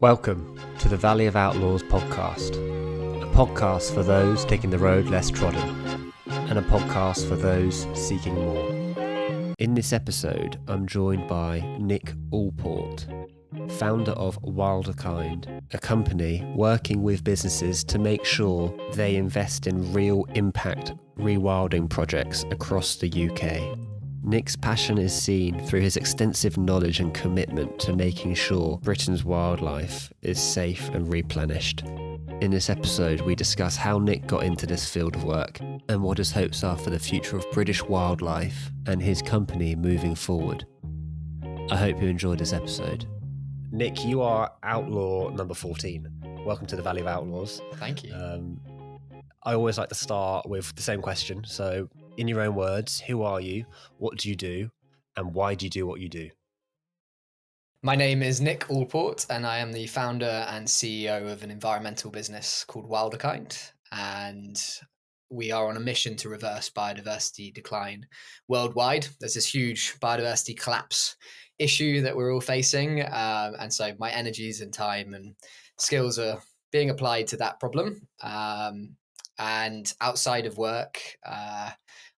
Welcome to the Valley of Outlaws podcast, a podcast for those taking the road less trodden, and a podcast for those seeking more. In this episode, I'm joined by Nick Allport, founder of Wilderkind, a company working with businesses to make sure they invest in real impact rewilding projects across the UK. Nick's passion is seen through his extensive knowledge and commitment to making sure Britain's wildlife is safe and replenished. In this episode, we discuss how Nick got into this field of work and what his hopes are for the future of British wildlife and his company moving forward. I hope you enjoyed this episode. Nick, you are Outlaw number 14. Welcome to the Valley of Outlaws. Thank you. I always like to start with the same question. So, in your own words, who are you, what do you do, and why do you do what you do? My name is Nick Allport, and I am the founder and CEO of an environmental business called Wilderkind. And we are on a mission to reverse biodiversity decline worldwide. There's this huge biodiversity collapse issue that we're all facing. And so my energies and time and skills are being applied to that problem. And outside of work,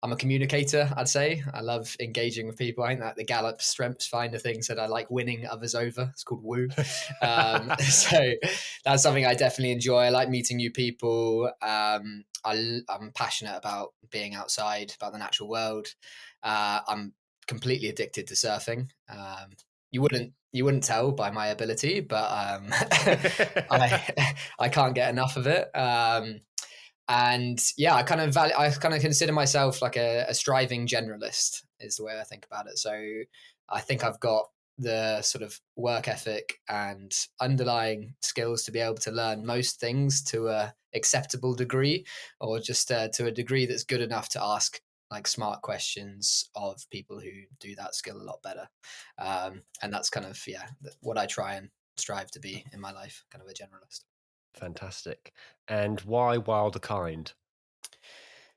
I'm a communicator, I'd say. I love engaging with people. I think that the Gallup Strengths Finder thing said I like winning others over. It's called woo. So that's something I definitely enjoy. I like meeting new people. I'm passionate about being outside, about the natural world. I'm completely addicted to surfing. You wouldn't tell by my ability, but I can't get enough of it. And yeah, I kind of consider myself like a striving generalist is the way I think about it. So I think I've got the sort of work ethic and underlying skills to be able to learn most things to a acceptable degree, or just to a degree that's good enough to ask like smart questions of people who do that skill a lot better. And that's kind of, what I try and strive to be in my life, kind of a generalist. Fantastic. And why Wilderkind?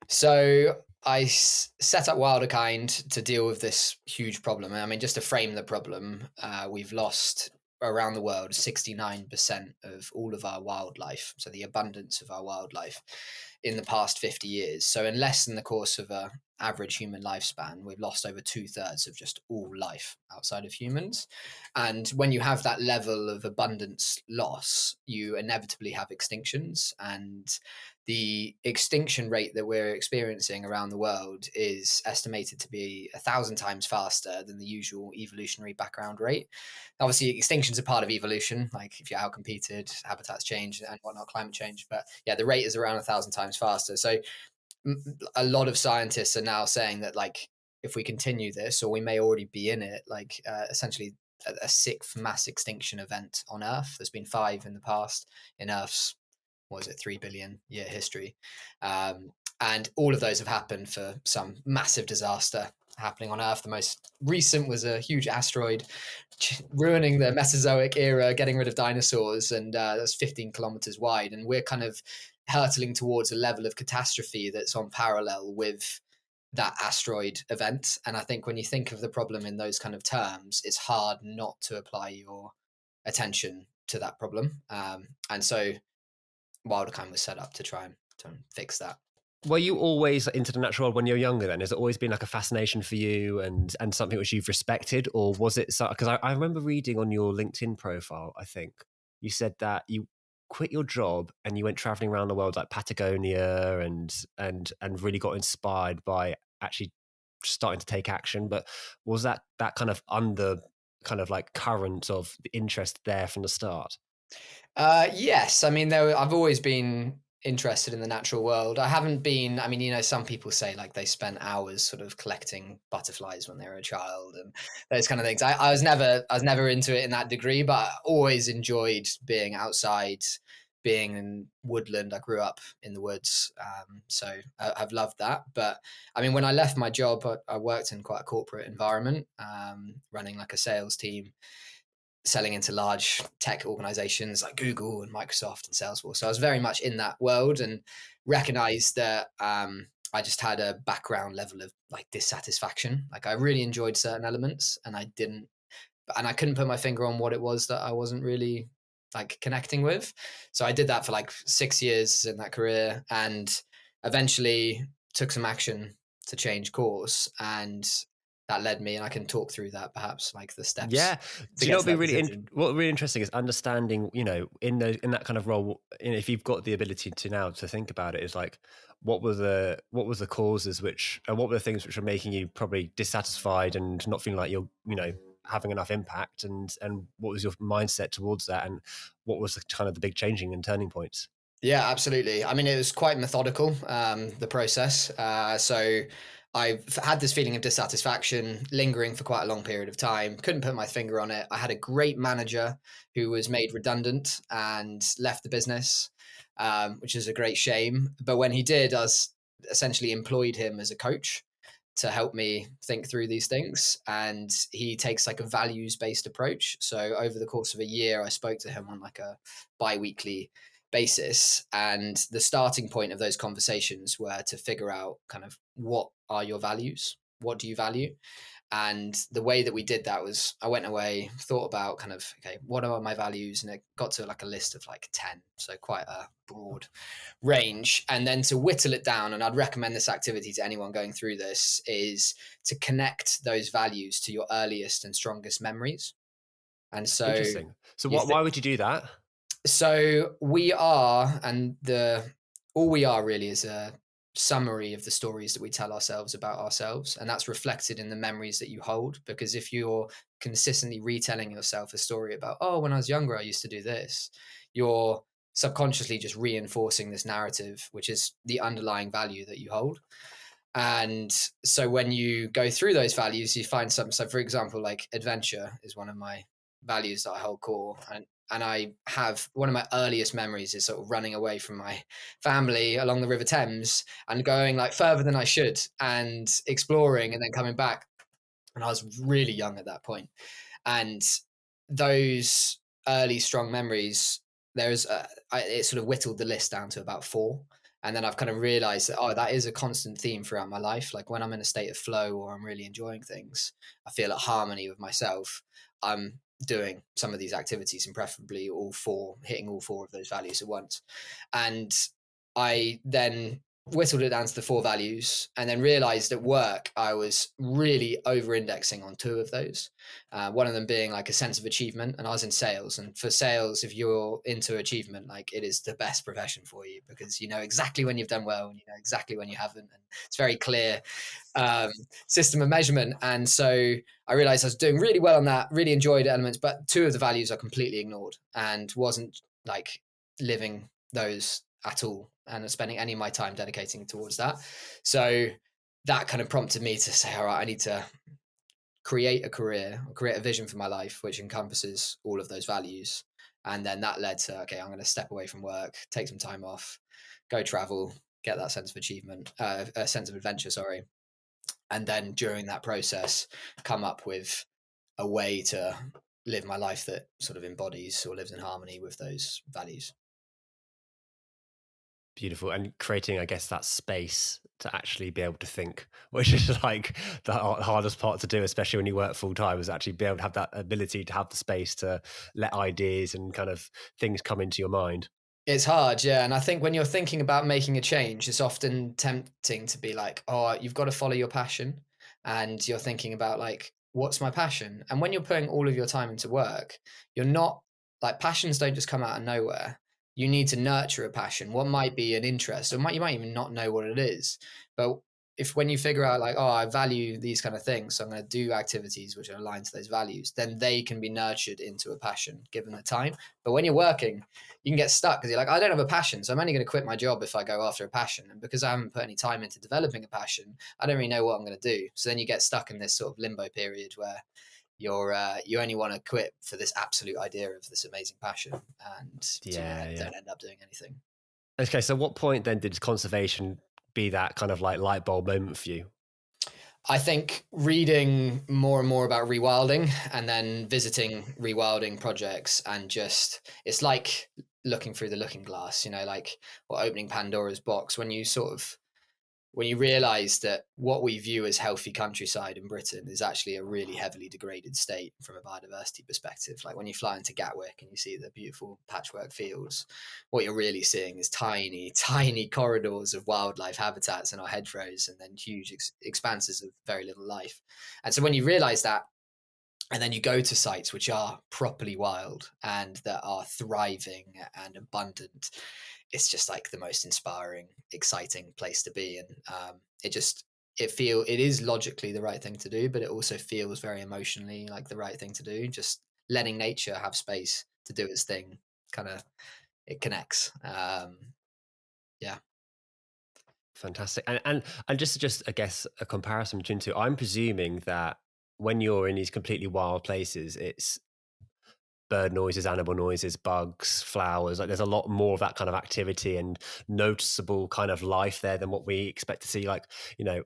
So I set up Wilderkind to deal with this huge problem. I mean, just to frame the problem, we've lost around the world 69% of all of our wildlife, so the abundance of our wildlife, in the past 50 years. So in less than the course of an average human lifespan, we've lost over 2/3 of just all life outside of humans. And when you have that level of abundance loss, you inevitably have extinctions. And the extinction rate that we're experiencing around the world is estimated to be 1,000 times faster than the usual evolutionary background rate. Obviously, extinctions are part of evolution, like if you're outcompeted, habitats change and whatnot, climate change. But yeah, the rate is around 1,000 times faster. So a lot of scientists are now saying that, like, if we continue this, or we may already be in it, like essentially a sixth mass extinction event on Earth. There's been 5 in the past in Earth's 3 billion year history. And all of those have happened for some massive disaster happening on Earth. The most recent was a huge asteroid ruining the Mesozoic era, getting rid of dinosaurs, and that's 15 kilometers wide. And we're kind of hurtling towards a level of catastrophe that's on parallel with that asteroid event. And I think when you think of the problem in those kind of terms, it's hard not to apply your attention to that problem. And so Wilderkind was set up to try and fix that. Were you always into the natural world when you were younger then? Has it always been like a fascination for you and something which you've respected? Or was it, because I remember reading on your LinkedIn profile, I think, you said that you quit your job and you went traveling around the world like Patagonia and really got inspired by actually starting to take action. But was that kind of under kind of like current of the interest there from the start? Yes. I mean, I've always been interested in the natural world. I haven't been, I mean, some people say like they spent hours sort of collecting butterflies when they were a child and those kind of things. I was never into it in that degree, but I always enjoyed being outside, being in woodland. I grew up in the woods. So I've loved that. But I mean, when I left my job, I worked in quite a corporate environment, running like a sales team, selling into large tech organizations like Google and Microsoft and Salesforce. So I was very much in that world and recognized that I just had a background level of like dissatisfaction. Like I really enjoyed certain elements and I couldn't put my finger on what it was that I wasn't really like connecting with. So I did that for like 6 years in that career, and eventually took some action to change course, and that led me, and I can talk through that perhaps, like the steps Yeah. to Do you know get what to would be that decision. what really interesting is understanding, in that kind of role, if you've got the ability to now to think about it, is like what was the causes which, and what were the things which are making you probably dissatisfied and not feeling like you're, having enough impact, and what was your mindset towards that, and what was the kind of the big changing and turning points? Yeah, absolutely. I mean, it was quite methodical, the process. So I've had this feeling of dissatisfaction lingering for quite a long period of time. Couldn't put my finger on it. I had a great manager who was made redundant and left the business, which is a great shame. But when he did, I was essentially employed him as a coach to help me think through these things. And he takes like a values based approach. So over the course of a year, I spoke to him on like a bi-weekly basis. And the starting point of those conversations were to figure out kind of what are your values? What do you value? And the way that we did that was I went away, thought about kind of, okay, what are my values? And it got to like a list of like 10. So quite a broad range. And then to whittle it down, and I'd recommend this activity to anyone going through this, is to connect those values to your earliest and strongest memories. And so Interesting. So you why would you do that? so we are, and the all we are really is a summary of the stories that we tell ourselves about ourselves, and that's reflected in the memories that you hold. Because if you're consistently retelling yourself a story about, oh, when I was younger, I used to do this, you're subconsciously just reinforcing this narrative, which is the underlying value that you hold. And so when you go through those values, you find some. So, for example, like adventure is one of my values that I hold core, and I have one of my earliest memories is sort of running away from my family along the River Thames and going like further than I should and exploring and then coming back. And I was really young at that point. And those early strong memories, it sort of whittled the list down to about four. And then I've kind of realized that, oh, that is a constant theme throughout my life. Like when I'm in a state of flow or I'm really enjoying things, I feel at harmony with myself. I'm doing some of these activities, and preferably hitting all four of those values at once. And I then whittled it down to the four values, and then realized at work I was really over indexing on two of those. One of them being like a sense of achievement, and I was in sales. And for sales, if you're into achievement, like it is the best profession for you, because you know exactly when you've done well and you know exactly when you haven't, and it's very clear um, system of measurement. And so I realized I was doing really well on that, really enjoyed elements, but two of the values I completely ignored and wasn't like living those at all and spending any of my time dedicating towards that. So that kind of prompted me to say, all right, I need to create a career or create a vision for my life which encompasses all of those values. And then that led to, okay, I'm going to step away from work, take some time off, go travel, get that sense of achievement, a sense of adventure, sorry. And then during that process, come up with a way to live my life that sort of embodies or lives in harmony with those values. Beautiful. And creating, I guess, that space to actually be able to think, which is like the hardest part to do, especially when you work full time, is actually be able to have that ability to have the space to let ideas and kind of things come into your mind. It's hard, yeah. And I think when you're thinking about making a change, it's often tempting to be like, oh, you've got to follow your passion. And you're thinking about like, what's my passion? And when you're putting all of your time into work, you're not like passions don't just come out of nowhere. You need to nurture a passion. What might be an interest, or you might even not know what it is. But if when you figure out like, oh, I value these kind of things, so I'm going to do activities which are aligned to those values, then they can be nurtured into a passion given the time. But when you're working, you can get stuck because you're like, I don't have a passion, so I'm only going to quit my job if I go after a passion. And because I haven't put any time into developing a passion, I don't really know what I'm going to do. So then you get stuck in this sort of limbo period where you only want to quit for this absolute idea of this amazing passion, and so you Yeah, yeah. don't end up doing anything. Okay, so what point then did conservation be that kind of like light bulb moment for you? I think reading more and more about rewilding and then visiting rewilding projects, and just it's like looking through the looking glass, like or opening Pandora's box when you sort of when you realize that what we view as healthy countryside in Britain is actually a really heavily degraded state from a biodiversity perspective. Like when you fly into Gatwick and you see the beautiful patchwork fields, what you're really seeing is tiny, tiny corridors of wildlife habitats in our hedgerows, and then huge expanses of very little life. And so when you realize that, and then you go to sites which are properly wild and that are thriving and abundant, it's just like the most inspiring, exciting place to be. And it is logically the right thing to do, but it also feels very emotionally like the right thing to do. Just letting nature have space to do its thing, kind of, it connects. Yeah. Fantastic. And just I guess a comparison between two. I'm presuming that when you're in these completely wild places, it's bird noises, animal noises, bugs, flowers. Like there's a lot more of that kind of activity and noticeable kind of life there than what we expect to see. Like,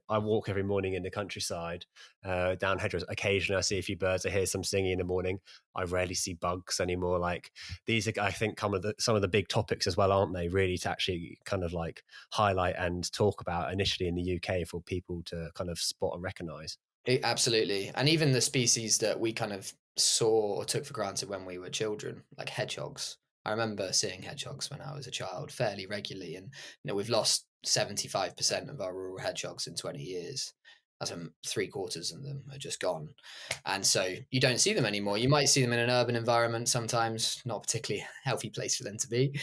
I walk every morning in the countryside, down hedgerows. Occasionally I see a few birds. I hear some singing in the morning. I rarely see bugs anymore. Like these are, I think, some of the big topics as well, aren't they? Really to actually kind of like highlight and talk about initially in the UK for people to kind of spot and recognize. Absolutely. And even the species that we kind of saw or took for granted when we were children, like hedgehogs. I remember seeing hedgehogs when I was a child fairly regularly. And, we've lost 75% of our rural hedgehogs in 20 years. That's three-quarters of them are just gone. And so you don't see them anymore. You might see them in an urban environment sometimes, not a particularly healthy place for them to be.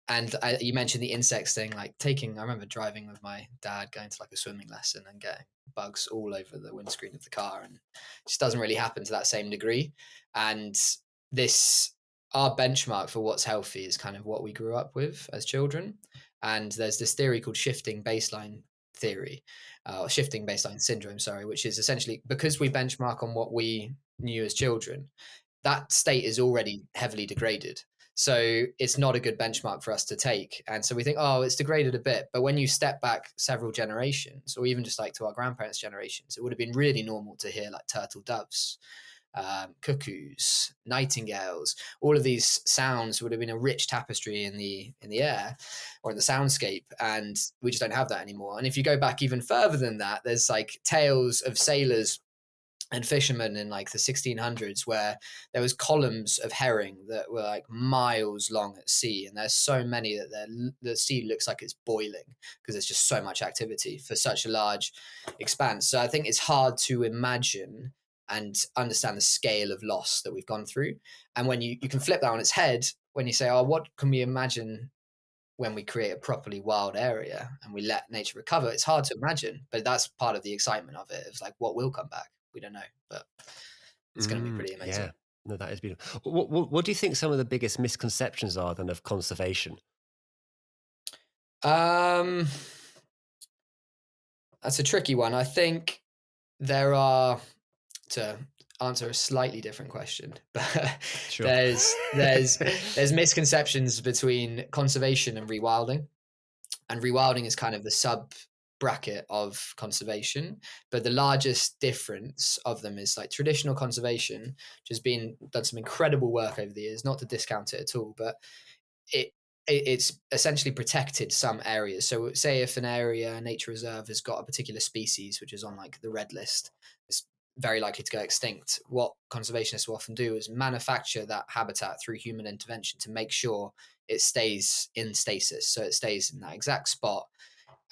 And you mentioned the insects thing, like I remember driving with my dad, going to like a swimming lesson and getting bugs all over the windscreen of the car, and it just doesn't really happen to that same degree. And our benchmark for what's healthy is kind of what we grew up with as children. And there's this theory called shifting baseline theory, or shifting baseline syndrome, sorry, which is essentially because we benchmark on what we knew as children, that state is already heavily degraded. So it's not a good benchmark for us to take. And so we think, oh, it's degraded a bit. But when you step back several generations, or even just like to our grandparents' generations, it would have been really normal to hear like turtle doves, cuckoos, nightingales. All of these sounds would have been a rich tapestry in the air or in the soundscape. And we just don't have that anymore. And if you go back even further than that, there's like tales of sailors and fishermen in like the 1600s where there was columns of herring that were like miles long at sea, and there's so many that the sea looks like it's boiling because there's just so much activity for such a large expanse. So I think it's hard to imagine and understand the scale of loss that we've gone through. And when you can flip that on its head when you say, oh, what can we imagine when we create a properly wild area and we let nature recover? It's hard to imagine, but that's part of the excitement of it. It's like, what will come back? We don't know, but it's going to be pretty amazing. Yeah, no, that is beautiful. What do you think some of the biggest misconceptions are then of conservation? That's a tricky one. I think there are, to answer a slightly different question, but Sure. there's misconceptions between conservation and rewilding. And rewilding is kind of the sub bracket of conservation, but the largest difference of them is like traditional conservation, which has done some incredible work over the years, not to discount it at all, but it's essentially protected some areas. So say if an area, a nature reserve, has got a particular species which is on like the red list, it's very likely to go extinct. What conservationists will often do is manufacture that habitat through human intervention to make sure it stays in stasis, so it stays in that exact spot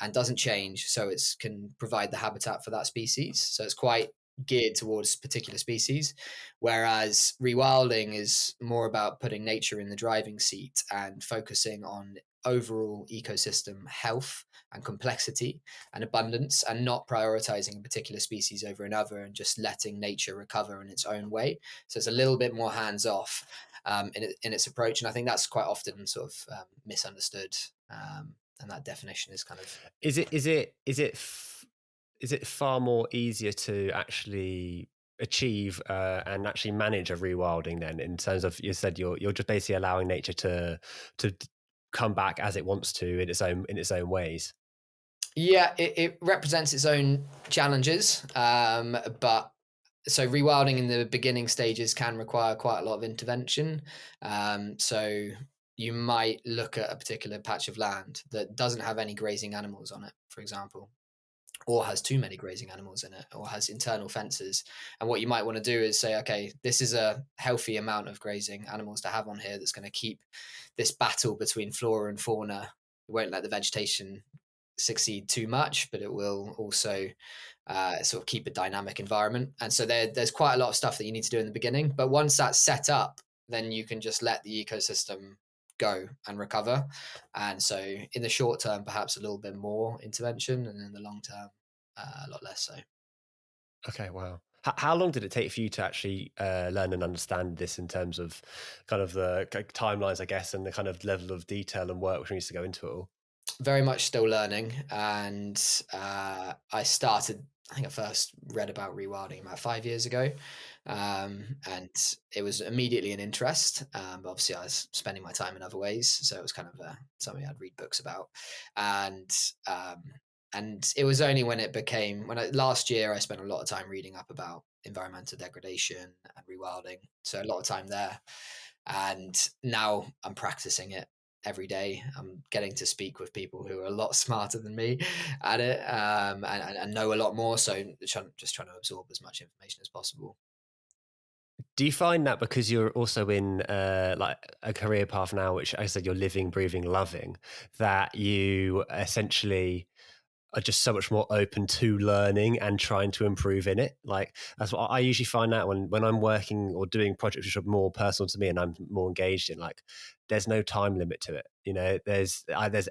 and doesn't change, so it can provide the habitat for that species. So it's quite geared towards particular species, whereas rewilding is more about putting nature in the driving seat and focusing on overall ecosystem health and complexity and abundance, and not prioritizing a particular species over another and just letting nature recover in its own way. So it's a little bit more hands off in its approach, and I think that's quite often sort of misunderstood. And that definition is kind of Is it far more easier to actually achieve and actually manage a rewilding then, in terms of, you said you're just basically allowing nature to come back as it wants to in its own ways? Yeah, it represents its own challenges, but so rewilding in the beginning stages can require quite a lot of intervention. So you might look at a particular patch of land that doesn't have any grazing animals on it, for example, or has too many grazing animals in it, or has internal fences. And what you might want to do is say, okay, this is a healthy amount of grazing animals to have on here that's going to keep this battle between flora and fauna. It won't let the vegetation succeed too much, but it will also sort of keep a dynamic environment. And so there's quite a lot of stuff that you need to do in the beginning. But once that's set up, then you can just let the ecosystem go and recover. And so in the short term, perhaps a little bit more intervention, and in the long term, a lot less so. Okay, wow. How long did it take for you to actually learn and understand this in terms of kind of the timelines, I guess, and the kind of level of detail and work which needs to go into it all? Very much still learning, and I started. I think I first read about rewilding about 5 years ago, and it was immediately an interest. But obviously, I was spending my time in other ways, so it was kind of something I'd read books about, and um, and it was only when it became last year I spent a lot of time reading up about environmental degradation and rewilding, so a lot of time there, and now I'm practicing it every day. I'm getting to speak with people who are a lot smarter than me at it, and know a lot more. So just trying to absorb as much information as possible. Do you find that because you're also in like a career path now, which I said you're living, breathing, loving, that you essentially are just so much more open to learning and trying to improve in it? Like that's what I usually find out when I'm working or doing projects which are more personal to me and I'm more engaged in. Like, there's no time limit to it. You know, there's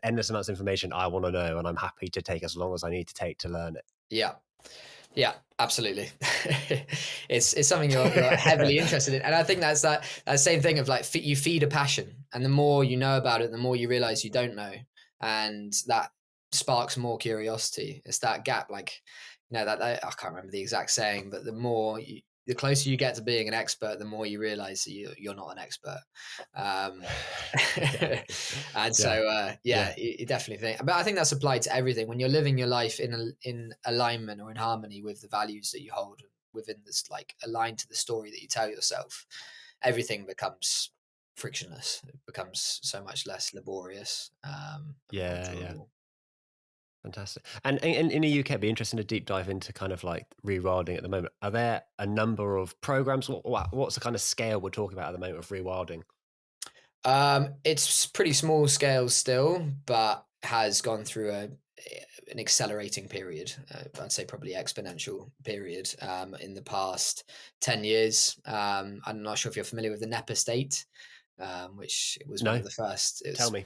endless amounts of information I want to know, and I'm happy to take as long as I need to take to learn Yeah. Yeah, absolutely. It's something you're heavily it. interested in, and I think that's that same thing of like you feed a passion, and the more you know about it, the more you realize you don't know, and that sparks more curiosity. It's that gap, like that I can't remember the exact saying, but the closer you get to being an expert, the more you realize that you're not an expert. Um, Yeah, and yeah, so, yeah. yeah, you definitely think. But I think that's applied to everything. When you're living your life in alignment or in harmony with the values that you hold within this, like aligned to the story that you tell yourself, everything becomes frictionless. It becomes so much less laborious, and more Yeah, yeah. enjoyable. Fantastic. And in the UK, it'd be interesting to deep dive into kind of like rewilding at the moment. Are there a number of programs? What's the kind of scale we're talking about at the moment of rewilding? It's pretty small scale still, but has gone through an accelerating period. I'd say probably exponential period in the past 10 years. I'm not sure if you're familiar with the NEP estate, which was one No, of the first. tell It's me.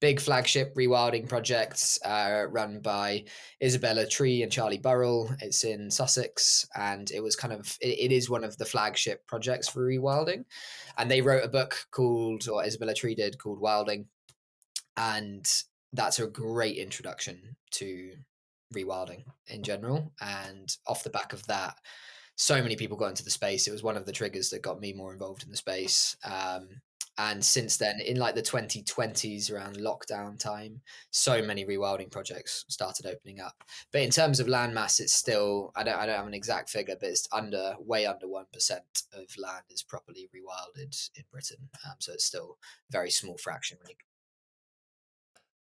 big flagship rewilding projects run by Isabella Tree and Charlie Burrell. It's in Sussex, and it was it is one of the flagship projects for rewilding. And they wrote a book called, or Isabella Tree did, called Wilding, and that's a great introduction to rewilding in general. And off the back of that, so many people got into the space. It was one of the triggers that got me more involved in the space. And since then, in like the 2020s, around lockdown time, so many rewilding projects started opening up. But in terms of land mass, it's still, I don't have an exact figure, but it's way under 1% of land is properly rewilded in Britain. So it's still a very small fraction when you.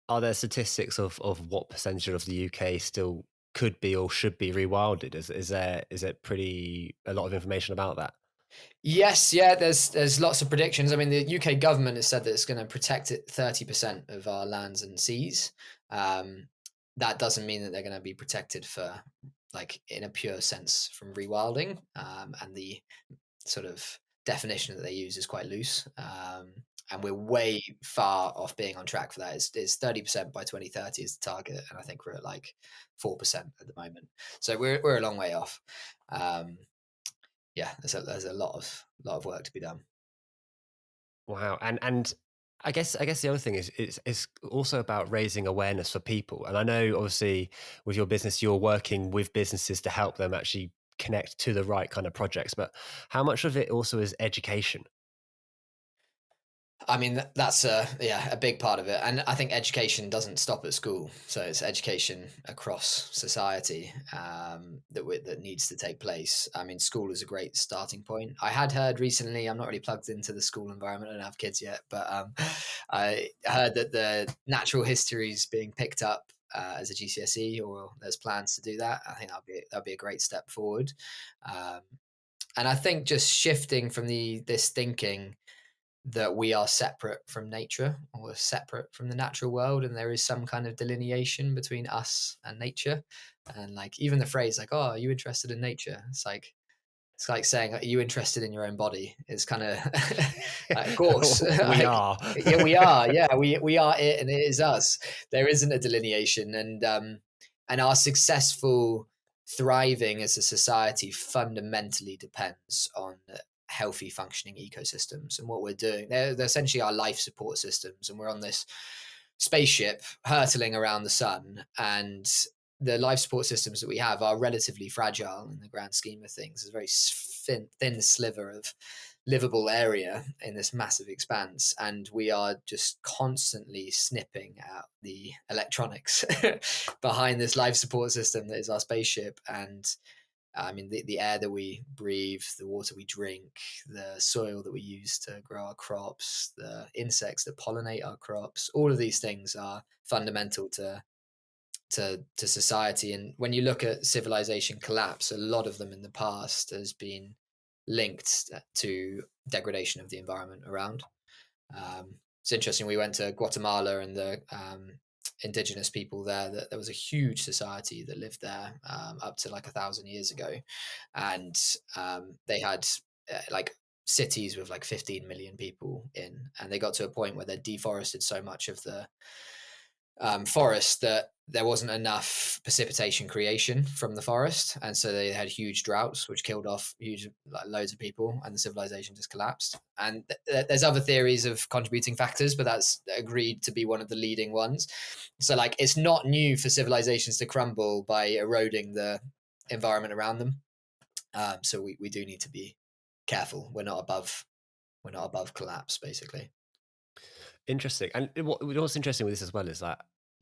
Are there statistics of what percentage of the UK still could be or should be rewilded? Is it pretty a lot of information about that? Yes, yeah, there's lots of predictions. I mean, the UK government has said that it's going to protect it 30% of our lands and seas. Um, that doesn't mean that they're going to be protected for, like, in a pure sense from rewilding. And the sort of definition that they use is quite loose. And we're way far off being on track for that. It's 30% by 2030 is the target, and I think we're at like 4% at the moment. So we're a long way off. Um, yeah, there's a lot of work to be done. Wow. And I guess the other thing is it's also about raising awareness for people. And I know obviously with your business, you're working with businesses to help them actually connect to the right kind of projects. But how much of it also is education? I mean, that's a big part of it, and I think education doesn't stop at school. So it's education across society that needs to take place. I mean, school is a great starting point. I had heard recently. I'm not really plugged into the school environment. I don't have kids yet, but I heard that the natural history is being picked up as a GCSE, or there's plans to do that. I think that'd be a great step forward. Um, and I think just shifting from this thinking that we are separate from nature or separate from the natural world, and there is some kind of delineation between us and nature. And like even the phrase like, oh, are you interested in nature? It's like saying, are you interested in your own body? Is kind of of course. We Like, are. yeah, we are. Yeah, we are it and it is us. There isn't a delineation, and our successful thriving as a society fundamentally depends on healthy functioning ecosystems. And what we're doing, they're essentially our life support systems, and we're on this spaceship hurtling around the sun, and the life support systems that we have are relatively fragile in the grand scheme of things. It's a very thin sliver of livable area in this massive expanse, and we are just constantly snipping at the electronics behind this life support system that is our spaceship. And I mean, the air that we breathe, the water we drink, the soil that we use to grow our crops, the insects that pollinate our crops, all of these things are fundamental to society. And when you look at civilization collapse, a lot of them in the past has been linked to degradation of the environment around. It's interesting. We went to Guatemala, and the indigenous people there. That there was a huge society that lived there up to like 1,000 years ago, and they had like cities with like 15 million people in, and they got to a point where they deforested so much of the forest that there wasn't enough precipitation creation from the forest, and so they had huge droughts which killed off huge like loads of people, and the civilization just collapsed. And there's other theories of contributing factors, but that's agreed to be one of the leading ones. So like it's not new for civilizations to crumble by eroding the environment around them. So we do need to be careful. We're not above collapse, basically. Interesting. And what's interesting with this as well is that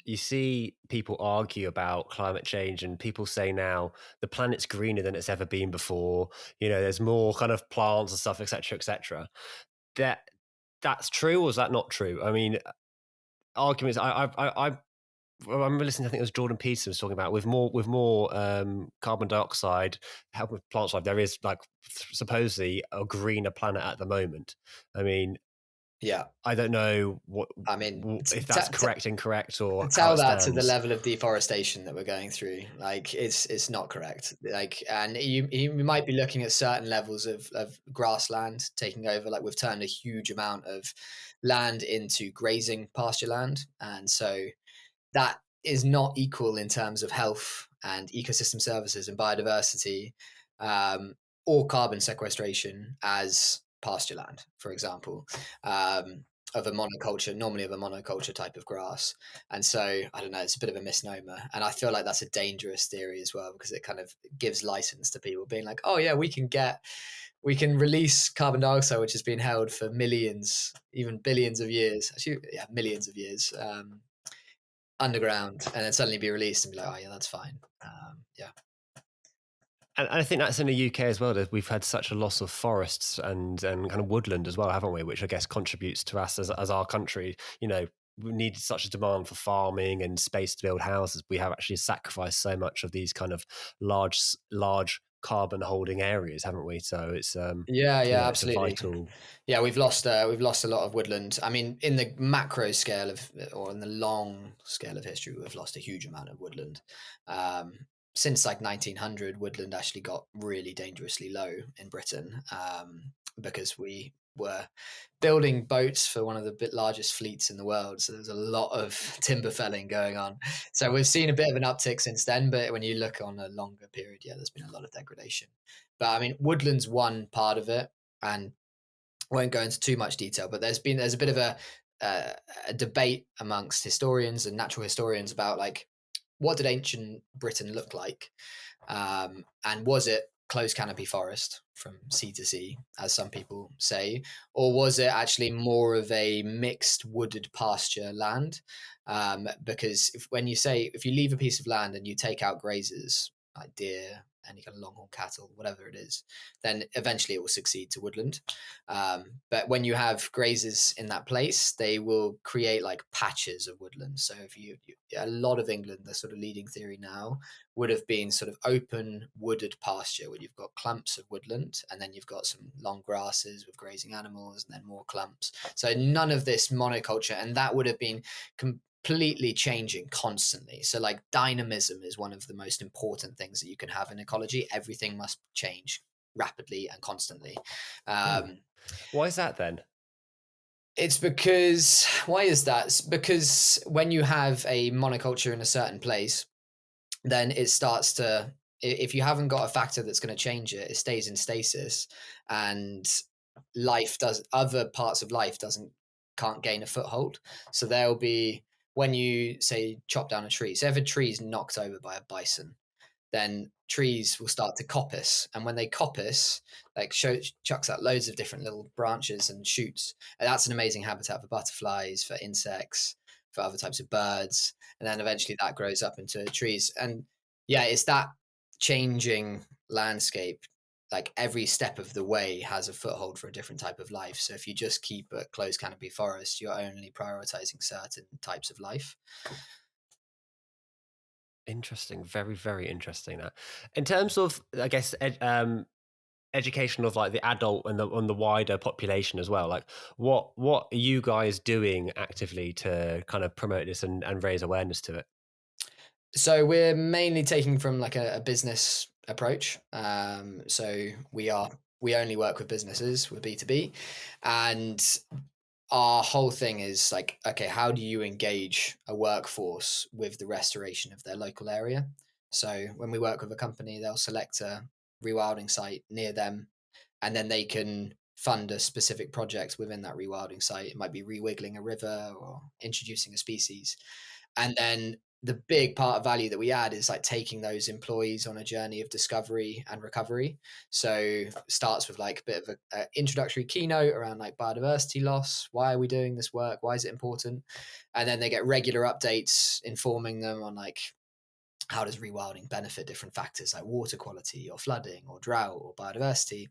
you see people argue about climate change, and people say now the planet's greener than it's ever been before. There's more kind of plants and stuff, etc., etc. That's true, or is that not true? I mean, arguments. I remember listening to, I think it was Jordan Peterson was talking about with more carbon dioxide helping plants life. There is like supposedly a greener planet at the moment. I mean, Yeah. I don't know I mean, if that's correct, incorrect, or how tell it that to the stands. level of deforestation that we're going through. Like it's not correct. Like, and you might be looking at certain levels of grassland taking over. Like we've turned a huge amount of land into grazing pasture land, and so that is not equal in terms of health and ecosystem services and biodiversity, um, or carbon sequestration as pasture land, for example, um, normally of a monoculture type of grass. And so I don't know, it's a bit of a misnomer. And I feel like that's a dangerous theory as well, because it kind of gives license to people being like, oh yeah, we can release carbon dioxide, which has been held for millions, even billions of years, actually, yeah, millions of years, underground, and then suddenly be released and be like, oh yeah, that's fine. Yeah. And I think that's in the UK as well. That we've had such a loss of forests and kind of woodland as well, haven't we? Which I guess contributes to us as our country. We needed such a demand for farming and space to build houses. We have actually sacrificed so much of these kind of large carbon holding areas, haven't we? So it's Yeah, it's a absolutely. vital. Yeah, we've lost a lot of woodland. I mean, in the macro scale of, or in the long scale of history, we've lost a huge amount of woodland. Um, since like 1900, woodland actually got really dangerously low in Britain, because we were building boats for one of the largest fleets in the world. So there's a lot of timber felling going on. So we've seen a bit of an uptick since then, but when you look on a longer period, yeah, there's been a lot of degradation. But I mean, woodland's one part of it, and I won't go into too much detail, but there's a bit of a debate amongst historians and natural historians about like what did ancient Britain look like, and was it closed canopy forest from sea to sea, as some people say, or was it actually more of a mixed wooded pasture land? Because when you say, if you leave a piece of land and you take out grazers like deer, any kind of longhorn cattle, whatever it is, then eventually it will succeed to woodland. But when you have grazers in that place, they will create like patches of woodland. So if a lot of England, the sort of leading theory now would have been sort of open wooded pasture where you've got clumps of woodland and then you've got some long grasses with grazing animals and then more clumps. So none of this monoculture, and that would have been completely changing constantly. So like dynamism is one of the most important things that you can have in ecology. Everything must change rapidly and constantly. Why is that then? It's because, why is that? It's because when you have a monoculture in a certain place, then it starts to, if you haven't got a factor that's going to change it, it stays in stasis, and other parts of life can't gain a foothold. So there'll be, when you say chop down a tree, so if a tree is knocked over by a bison, then trees will start to coppice. And when they coppice, like chucks out loads of different little branches and shoots. And that's an amazing habitat for butterflies, for insects, for other types of birds. And then eventually that grows up into trees. And yeah, it's that changing landscape. Like every step of the way has a foothold for a different type of life. So if you just keep a closed canopy forest, you're only prioritizing certain types of life. Interesting. Very, very interesting. That, in terms of, I guess, education of like the adult and the wider population as well. Like, what are you guys doing actively to kind of promote this and raise awareness to it? So we're mainly taking from like a business approach. So we only work with businesses, with B2B, and our whole thing is like, okay, how do you engage a workforce with the restoration of their local area? So when we work with a company, they'll select a rewilding site near them, and then they can fund a specific project within that rewilding site. It might be rewiggling a river or introducing a species. And then the big part of value that we add is like taking those employees on a journey of discovery and recovery. So starts with like a bit of a introductory keynote around like biodiversity loss. Why are we doing this work? Why is it important? And then they get regular updates informing them on like, how does rewilding benefit different factors like water quality or flooding or drought or biodiversity?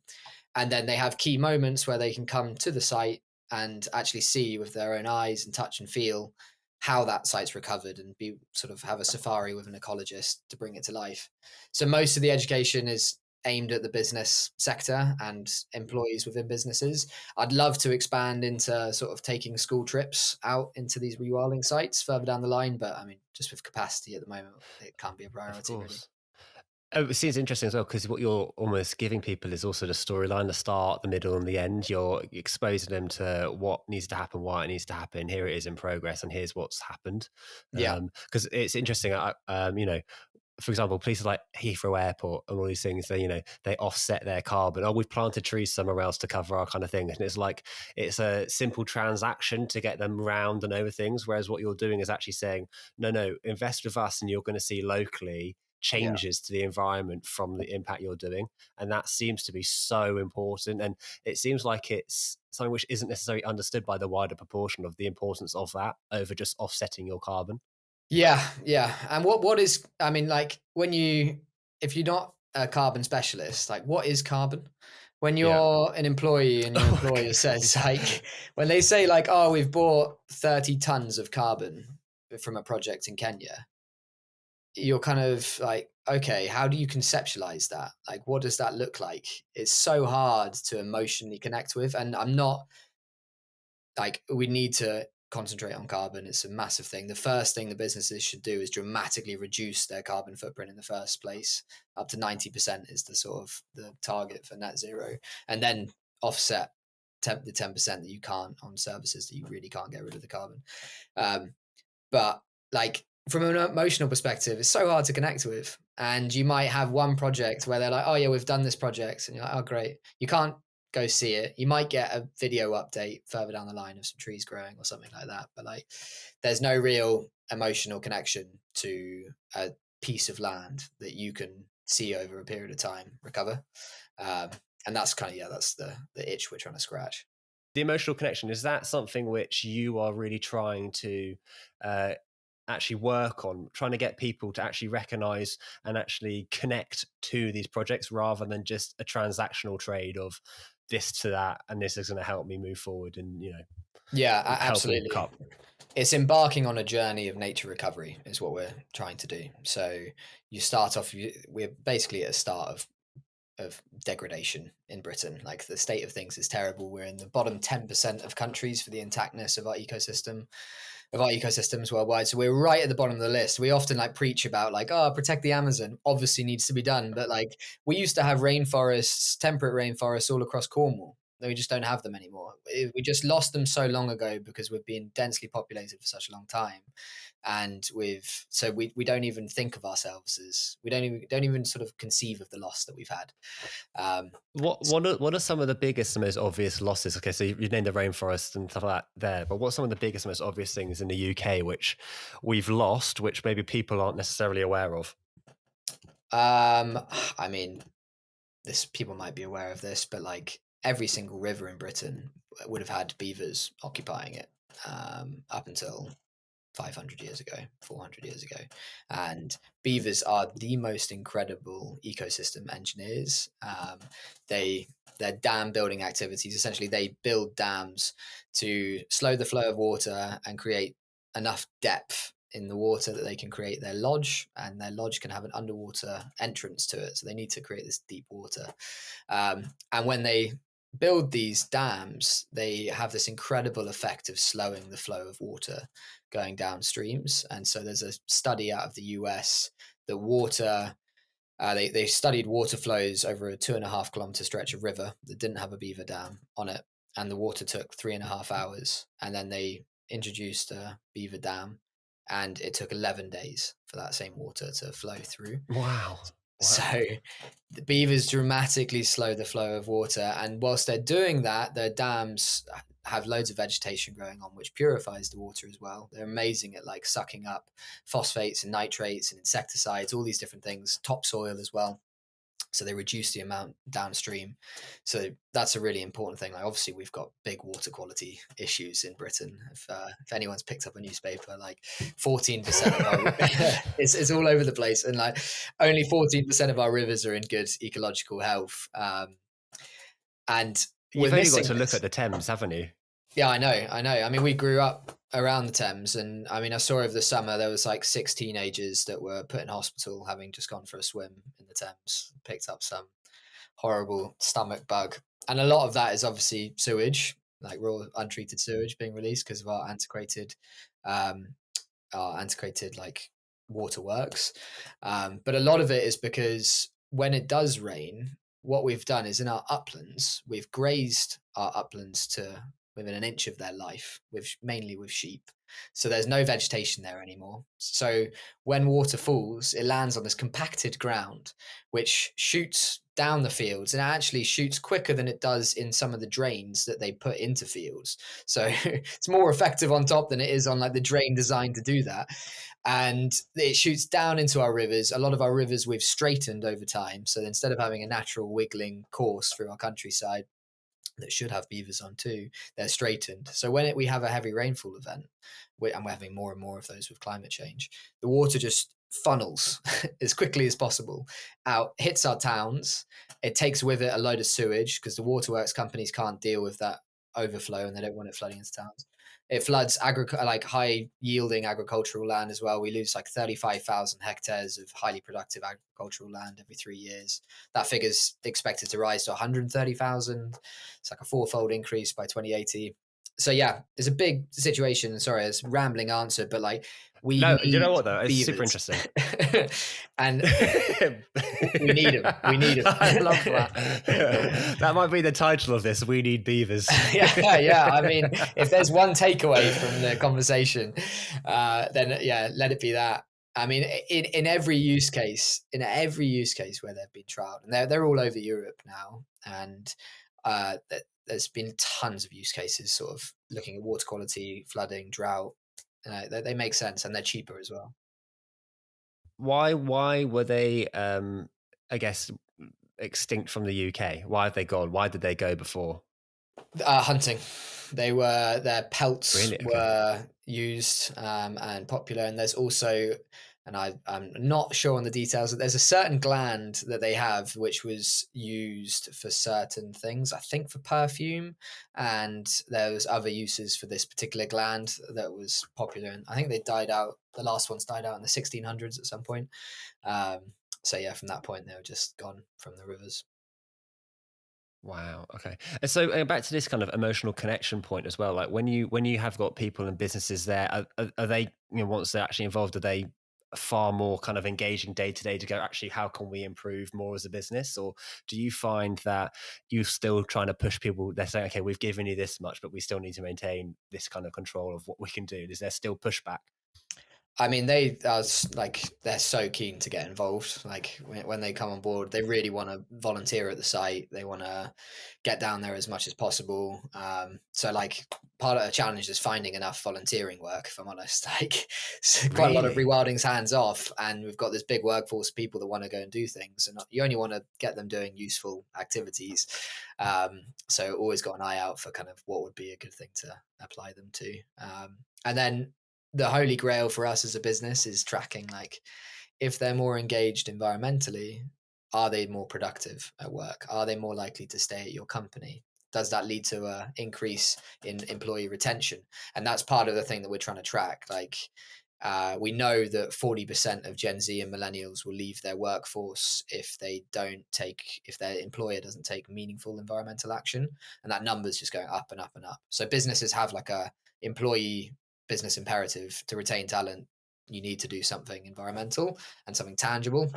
And then they have key moments where they can come to the site and actually see with their own eyes and touch and feel how that site's recovered, and be sort of have a safari with an ecologist to bring it to life. So most of the education is aimed at the business sector and employees within businesses. I'd love to expand into sort of taking school trips out into these rewilding sites further down the line, but I mean, just with capacity at the moment, it can't be a Of priority really. course. Oh, it seems interesting as well, because what you're almost giving people is also the storyline, the start, the middle, and the end. You're exposing them to what needs to happen, why it needs to happen. Here it is in progress, and here's what's happened. Yeah. Because it's interesting. For example, places like Heathrow Airport and all these things, they offset their carbon. Oh, we've planted trees somewhere else to cover our kind of thing. And it's like, it's a simple transaction to get them round and over things. Whereas what you're doing is actually saying, no, invest with us and you're going to see locally Yeah. changes to the environment from the impact you're doing. And that seems to be so important. And it seems like it's something which isn't necessarily understood by the wider proportion of the importance of that over just offsetting your carbon. Yeah, yeah. And what is, I mean, like if you're not a carbon specialist, like what is carbon? When Yeah. you're an employee and your Oh, employer says like, when they say like, oh, we've bought 30 tons of carbon from a project in Kenya, you're kind of like, okay, how do you conceptualize that? Like, what does that look like? It's so hard to emotionally connect with. And I'm not, like, we need to concentrate on carbon. It's a massive thing. The first thing the businesses should do is dramatically reduce their carbon footprint in the first place. Up to 90% is the sort of the target for net zero, and then offset the 10% that you can't on services that you really can't get rid of the carbon. But like from an emotional perspective, it's so hard to connect with. And you might have one project where they're like, oh yeah, we've done this project. And you're like, oh great. You can't go see it. You might get a video update further down the line of some trees growing or something like that. But like there's no real emotional connection to a piece of land that you can see over a period of time recover. And that's kind of, that's the itch we're trying to scratch. The emotional connection, is that something which you are really trying to actually work on, trying to get people to actually recognize and actually connect to these projects rather than just a transactional trade of this to that, and this is going to help me move forward and, Yeah, helping absolutely. cut. It's embarking on a journey of nature recovery is what we're trying to do. So you start off, we're basically at a start of degradation in Britain. Like, the state of things is terrible. We're in the bottom 10% of countries for the intactness of our ecosystems worldwide. So we're right at the bottom of the list. We often like preach about like, oh, protect the Amazon. Obviously needs to be done. But like, we used to have rainforests, temperate rainforests all across Cornwall. We just don't have them anymore. We just lost them so long ago because we've been densely populated for such a long time. And we don't even think of ourselves as, we don't even sort of conceive of the loss that we've had. What are some of the biggest and most obvious losses? Okay, so you named the rainforest and stuff like that there, but what's some of the biggest and most obvious things in the UK which we've lost, which maybe people aren't necessarily aware of? I mean, people might be aware of this, but like, every single river in Britain would have had beavers occupying it up until 500 years ago, 400 years ago. And beavers are the most incredible ecosystem engineers. Their dam building activities, essentially, they build dams to slow the flow of water and create enough depth in the water that they can create their lodge, and their lodge can have an underwater entrance to it. So they need to create this deep water. And when they build these dams, they have this incredible effect of slowing the flow of water going down streams. And so there's a study out of the US that they studied water flows over a 2.5 kilometer stretch of river that didn't have a beaver dam on it, and the water took 3.5 hours. And then they introduced a beaver dam, and it took 11 days for that same water to flow through. Wow. So the beavers dramatically slow the flow of water, and whilst they're doing that, their dams have loads of vegetation growing on, which purifies the water as well. They're amazing at like sucking up phosphates and nitrates and insecticides, all these different things, topsoil as well. So they reduce the amount downstream. So that's a really important thing. Like, obviously, we've got big water quality issues in Britain. If anyone's picked up a newspaper, like 14% of our it's all over the place, and like only 14% of our rivers are in good ecological health. And you've only got to look at the Thames, haven't you? Yeah, I know. I mean, we grew up around the Thames, and I mean, I saw over the summer there was like 6 teenagers that were put in hospital having just gone for a swim in the Thames, picked up some horrible stomach bug. And a lot of that is obviously sewage, like raw untreated sewage being released because of our antiquated like waterworks. But a lot of it is because when it does rain, what we've done is in our uplands, we've grazed our uplands to within an inch of their life, mainly with sheep. So there's no vegetation there anymore. So when water falls, it lands on this compacted ground, which shoots down the fields, and actually shoots quicker than it does in some of the drains that they put into fields. So it's more effective on top than it is on like the drain designed to do that. And it shoots down into our rivers. A lot of our rivers we've straightened over time. So instead of having a natural wiggling course through our countryside that should have beavers on too, they're straightened. So when we have a heavy rainfall event, and we're having more and more of those with climate change, the water just funnels as quickly as possible out, hits our towns. It takes with it a load of sewage because the waterworks companies can't deal with that overflow, and they don't want it flooding into towns. It floods like high yielding agricultural land as well. We lose like 35,000 hectares of highly productive agricultural land every 3 years. That figure's expected to rise to 130,000. It's like a 4-fold increase by 2080. So yeah, it's a big situation. Sorry, it's a rambling answer, but like, we No, need you know what though? It's beavers. super interesting. And we need them. We need them. I love that. That might be the title of this. We need beavers. Yeah. I mean, if there's one takeaway from the conversation, then yeah, let it be that. I mean, in every use case where they've been trialed, and they're all over Europe now, and there's been tons of use cases, sort of looking at water quality, flooding, drought. They make sense, and they're cheaper as well. Why were they I guess, extinct from the UK? Why have they gone? Why did they go before? Hunting. Their pelts Really? Okay. were used and popular, and there's also, and I'm not sure on the details, but there's a certain gland that they have which was used for certain things. I think for perfume, and there was other uses for this particular gland that was popular. And I think they died out. The last ones died out in the 1600s at some point. Um, so yeah, from that point they were just gone from the rivers. Wow. Okay. And so back to this kind of emotional connection point as well. Like when you have got people and businesses there, are they, once they're actually involved, are they far more kind of engaging day to day to go, actually, how can we improve more as a business? Or do you find that you're still trying to push people? They're saying, okay, we've given you this much, but we still need to maintain this kind of control of what we can do. Is there still pushback? I mean, they're so keen to get involved. Like when they come on board, they really want to volunteer at the site. They want to get down there as much as possible. So like part of the challenge is finding enough volunteering work. If I'm honest, like quite a lot of Really? rewilding's hands off, and we've got this big workforce of people that want to go and do things, and you only want to get them doing useful activities. So always got an eye out for kind of what would be a good thing to apply them to. And then the holy grail for us as a business is tracking, like, if they're more engaged environmentally, are they more productive at work? Are they more likely to stay at your company? Does that lead to a increase in employee retention? And that's part of the thing that we're trying to track. Like, we know that 40% of Gen Z and millennials will leave their workforce if their employer doesn't take meaningful environmental action, and that number's just going up and up and up. So businesses have like a employee business imperative to retain talent. You need to do something environmental and something tangible,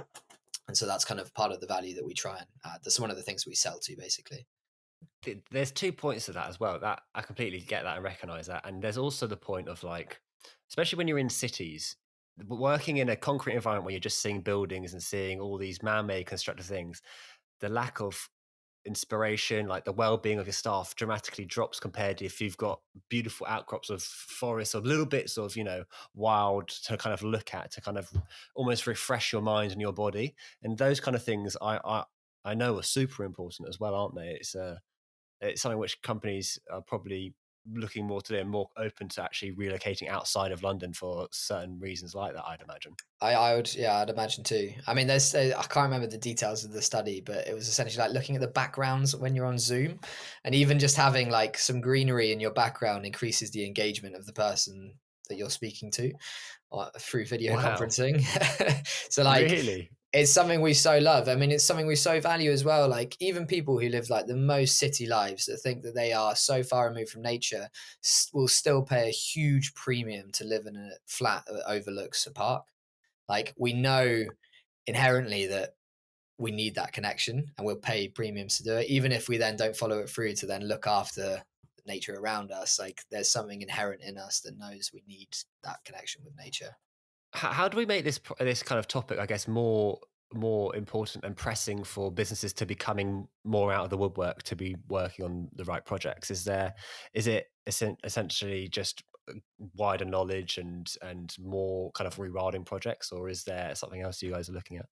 and so that's kind of part of the value that we try and add. That's one of the things we sell to, basically. There's 2 points to that as well. That I completely get that and recognize that. And there's also the point of, like, especially when you're in cities, working in a concrete environment where you're just seeing buildings and seeing all these man-made constructed things, the lack of inspiration, like the well-being of your staff, dramatically drops compared to if you've got beautiful outcrops of forests or little bits of, wild to kind of look at, to kind of almost refresh your mind and your body. And those kind of things I know are super important as well, aren't they? It's something which companies are probably looking more to do and more open to actually relocating outside of London for certain reasons like that, I'd imagine. I would, yeah, I'd imagine too. I mean, I can't remember the details of the study, but it was essentially like looking at the backgrounds when you're on Zoom, and even just having like some greenery in your background increases the engagement of the person that you're speaking to, or through video Wow. conferencing. So like, Really? it's something we so love. I mean, it's something we so value as well. Like, even people who live like the most city lives that think that they are so far removed from nature will still pay a huge premium to live in a flat that overlooks a park. Like, we know inherently that we need that connection, and we'll pay premiums to do it, even if we then don't follow it through to then look after nature around us. Like, there's something inherent in us that knows we need that connection with nature. How do we make this kind of topic, I guess, more important and pressing for businesses to be coming more out of the woodwork to be working on the right projects? Is it essentially just wider knowledge and more kind of rewilding projects, or is there something else you guys are looking at?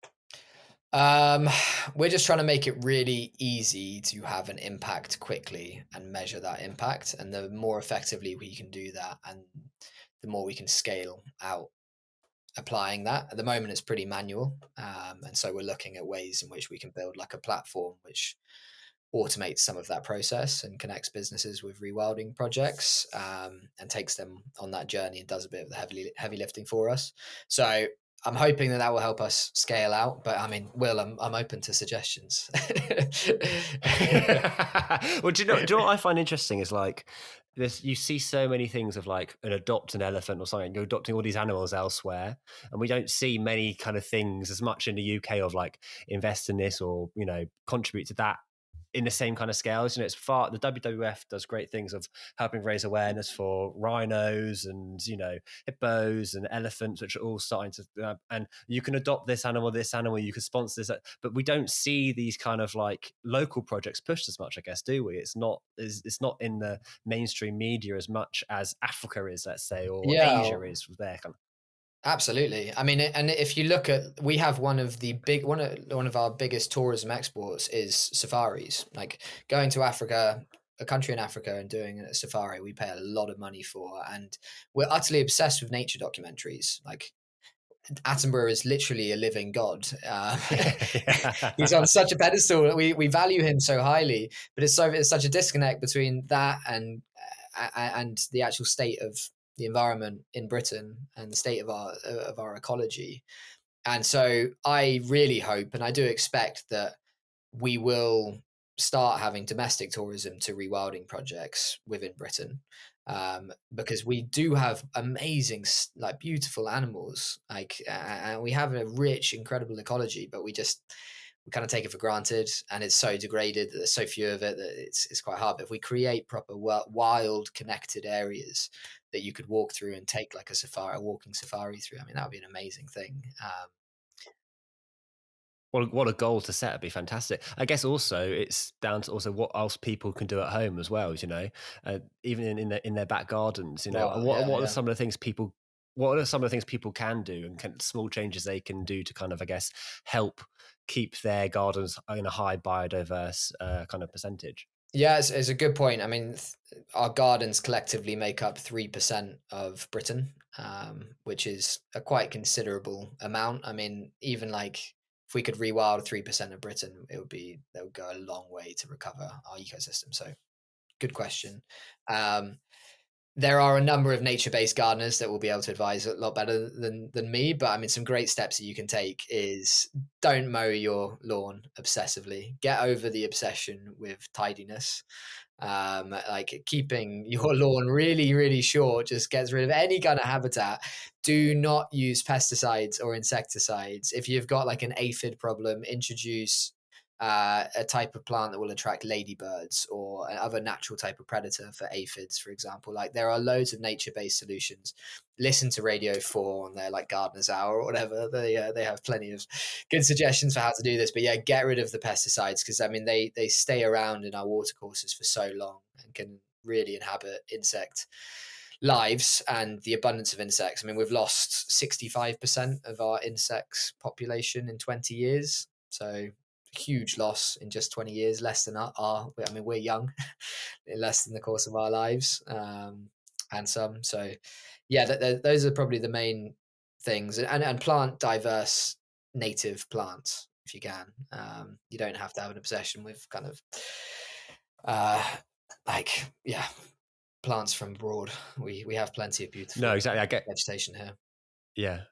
Um, we're just trying to make it really easy to have an impact quickly and measure that impact. And the more effectively we can do that, and the more we can scale out applying that. At the moment, it's pretty manual. And so we're looking at ways in which we can build like a platform which automates some of that process and connects businesses with rewilding projects, and takes them on that journey and does a bit of the heavy lifting for us. So I'm hoping that that will help us scale out. But I mean, Will, I'm open to suggestions. Well, do you know what I find interesting is, like, this, you see so many things of like an adopt an elephant or something. You're adopting all these animals elsewhere, and we don't see many kind of things as much in the UK of like invest in this or contribute to that in the same kind of scales. It's far, the WWF does great things of helping raise awareness for rhinos and hippos and elephants, which are all starting to and you can adopt this animal, you can sponsor this, but we don't see these kind of like local projects pushed as much, I guess, do we? It's not in the mainstream media as much as Africa is, let's say, or Yeah, Asia is with their kind of. Absolutely. I mean, and if you look at, we have one of our biggest tourism exports is safaris. Like going to Africa, a country in Africa, and doing a safari, we pay a lot of money for, and we're utterly obsessed with nature documentaries. Like Attenborough is literally a living god. He's on Yeah. such a pedestal that we value him so highly, but it's such a disconnect between that and the actual state of the environment in Britain and the state of our ecology. And so I really hope, and I do expect, that we will start having domestic tourism to rewilding projects within Britain, because we do have amazing, like beautiful animals, like, and we have a rich, incredible ecology, but we kind of take it for granted, and it's so degraded that there's so few of it that it's quite hard. But if we create proper wild, connected areas that you could walk through and take like a walking safari through, I mean, that would be an amazing thing. Well, what a goal to set! It'd be fantastic. I guess also it's down to also what else people can do at home as well. Even in their back gardens. Well, What are yeah. some of the things people? What are some of the things people can do, and small changes they can do to kind of, I guess, help keep their gardens in a high biodiverse kind of percentage? Yeah, it's a good point. I mean, our gardens collectively make up 3% of Britain, which is a quite considerable amount. I mean, even like if we could rewild 3% of Britain, that would go a long way to recover our ecosystem. So, good question. Um, there are a number of nature-based gardeners that will be able to advise a lot better than me. But I mean, some great steps that you can take is don't mow your lawn obsessively. Get over the obsession with tidiness. Like keeping your lawn really, really short just gets rid of any kind of habitat. Do not use pesticides or insecticides. If you've got like an aphid problem, introduce a type of plant that will attract ladybirds or another natural type of predator for aphids, for example. Like there are loads of nature-based solutions. Listen to Radio 4 on their like Gardener's Hour or whatever. They have plenty of good suggestions for how to do this. But yeah, get rid of the pesticides, because I mean they stay around in our watercourses for so long and can really inhabit insect lives and the abundance of insects. I mean, we've lost 65% of our insects population in 20 years. So huge loss in just 20 years, less than I mean, we're young, less than the course of our lives, and some. So, yeah, those are probably the main things, and plant diverse native plants if you can. You don't have to have an obsession with kind of, uh, like, yeah, plants from abroad. We have plenty of No, beautiful exactly. I get. vegetation here. Yeah.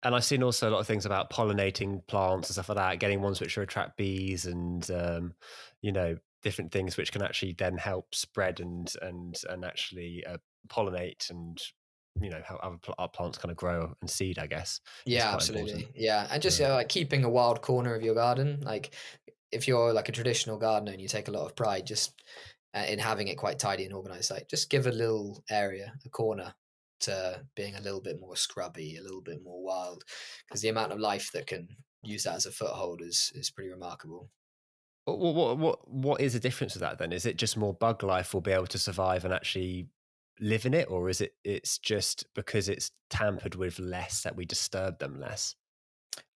And I've seen also a lot of things about pollinating plants and stuff like that, getting ones which attract bees and, different things which can actually then help spread and actually pollinate and, help other plants kind of grow and seed, I guess, is Yeah, quite important. absolutely. Yeah, and just Um, like keeping a wild corner of your garden. Like if you're like a traditional gardener and you take a lot of pride just in having it quite tidy and organized, like just give a little area, a corner, to being a little bit more scrubby, a little bit more wild, because the amount of life that can use that as a foothold is pretty remarkable. what is the difference with that then? Is it just more bug life will be able to survive and actually live in it, or is it's just because it's tampered with less that we disturb them less?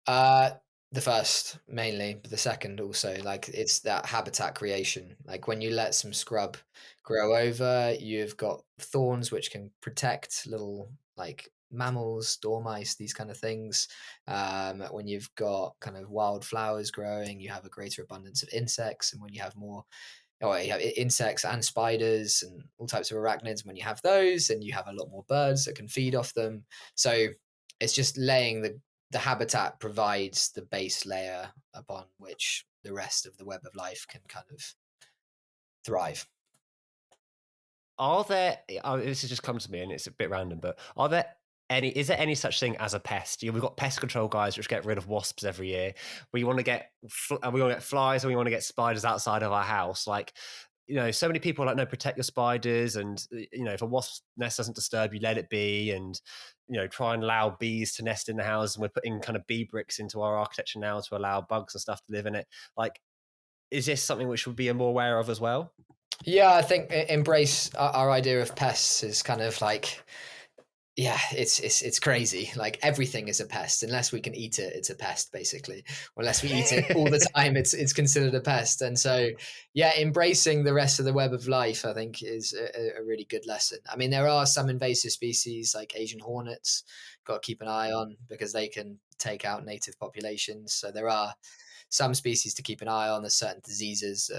Uh, the first mainly, but the second also. Like it's that habitat creation. Like when you let some scrub grow over, you've got thorns which can protect little like mammals, dormice, these kind of things. When you've got kind of wild flowers growing, you have a greater abundance of insects, and when you have more, oh, you have insects and spiders and all types of arachnids. When you have those, then you have a lot more birds that can feed off them. So it's just laying the habitat provides the base layer upon which the rest of the web of life can kind of thrive. Are there? This has just come to me, and it's a bit random, but are there any? Is there any such thing as a pest? We've got pest control guys which get rid of wasps every year. We want to get flies, and we want to get spiders outside of our house. Like, so many people are like, no, protect your spiders, and if a wasp nest doesn't disturb you, let it be, and try and allow bees to nest in the house. And we're putting kind of bee bricks into our architecture now to allow bugs and stuff to live in it. Like, is this something which we'll be more aware of as well? Yeah, I think embrace our idea of pests is kind of like Yeah, it's crazy. Like everything is a pest. Unless we can eat it, it's a pest, basically. Or unless we eat it all the time, it's considered a pest. And so, yeah, embracing the rest of the web of life, I think, is a really good lesson. I mean, there are some invasive species like Asian hornets, got to keep an eye on because they can take out native populations. So there are some species to keep an eye on. There's certain diseases.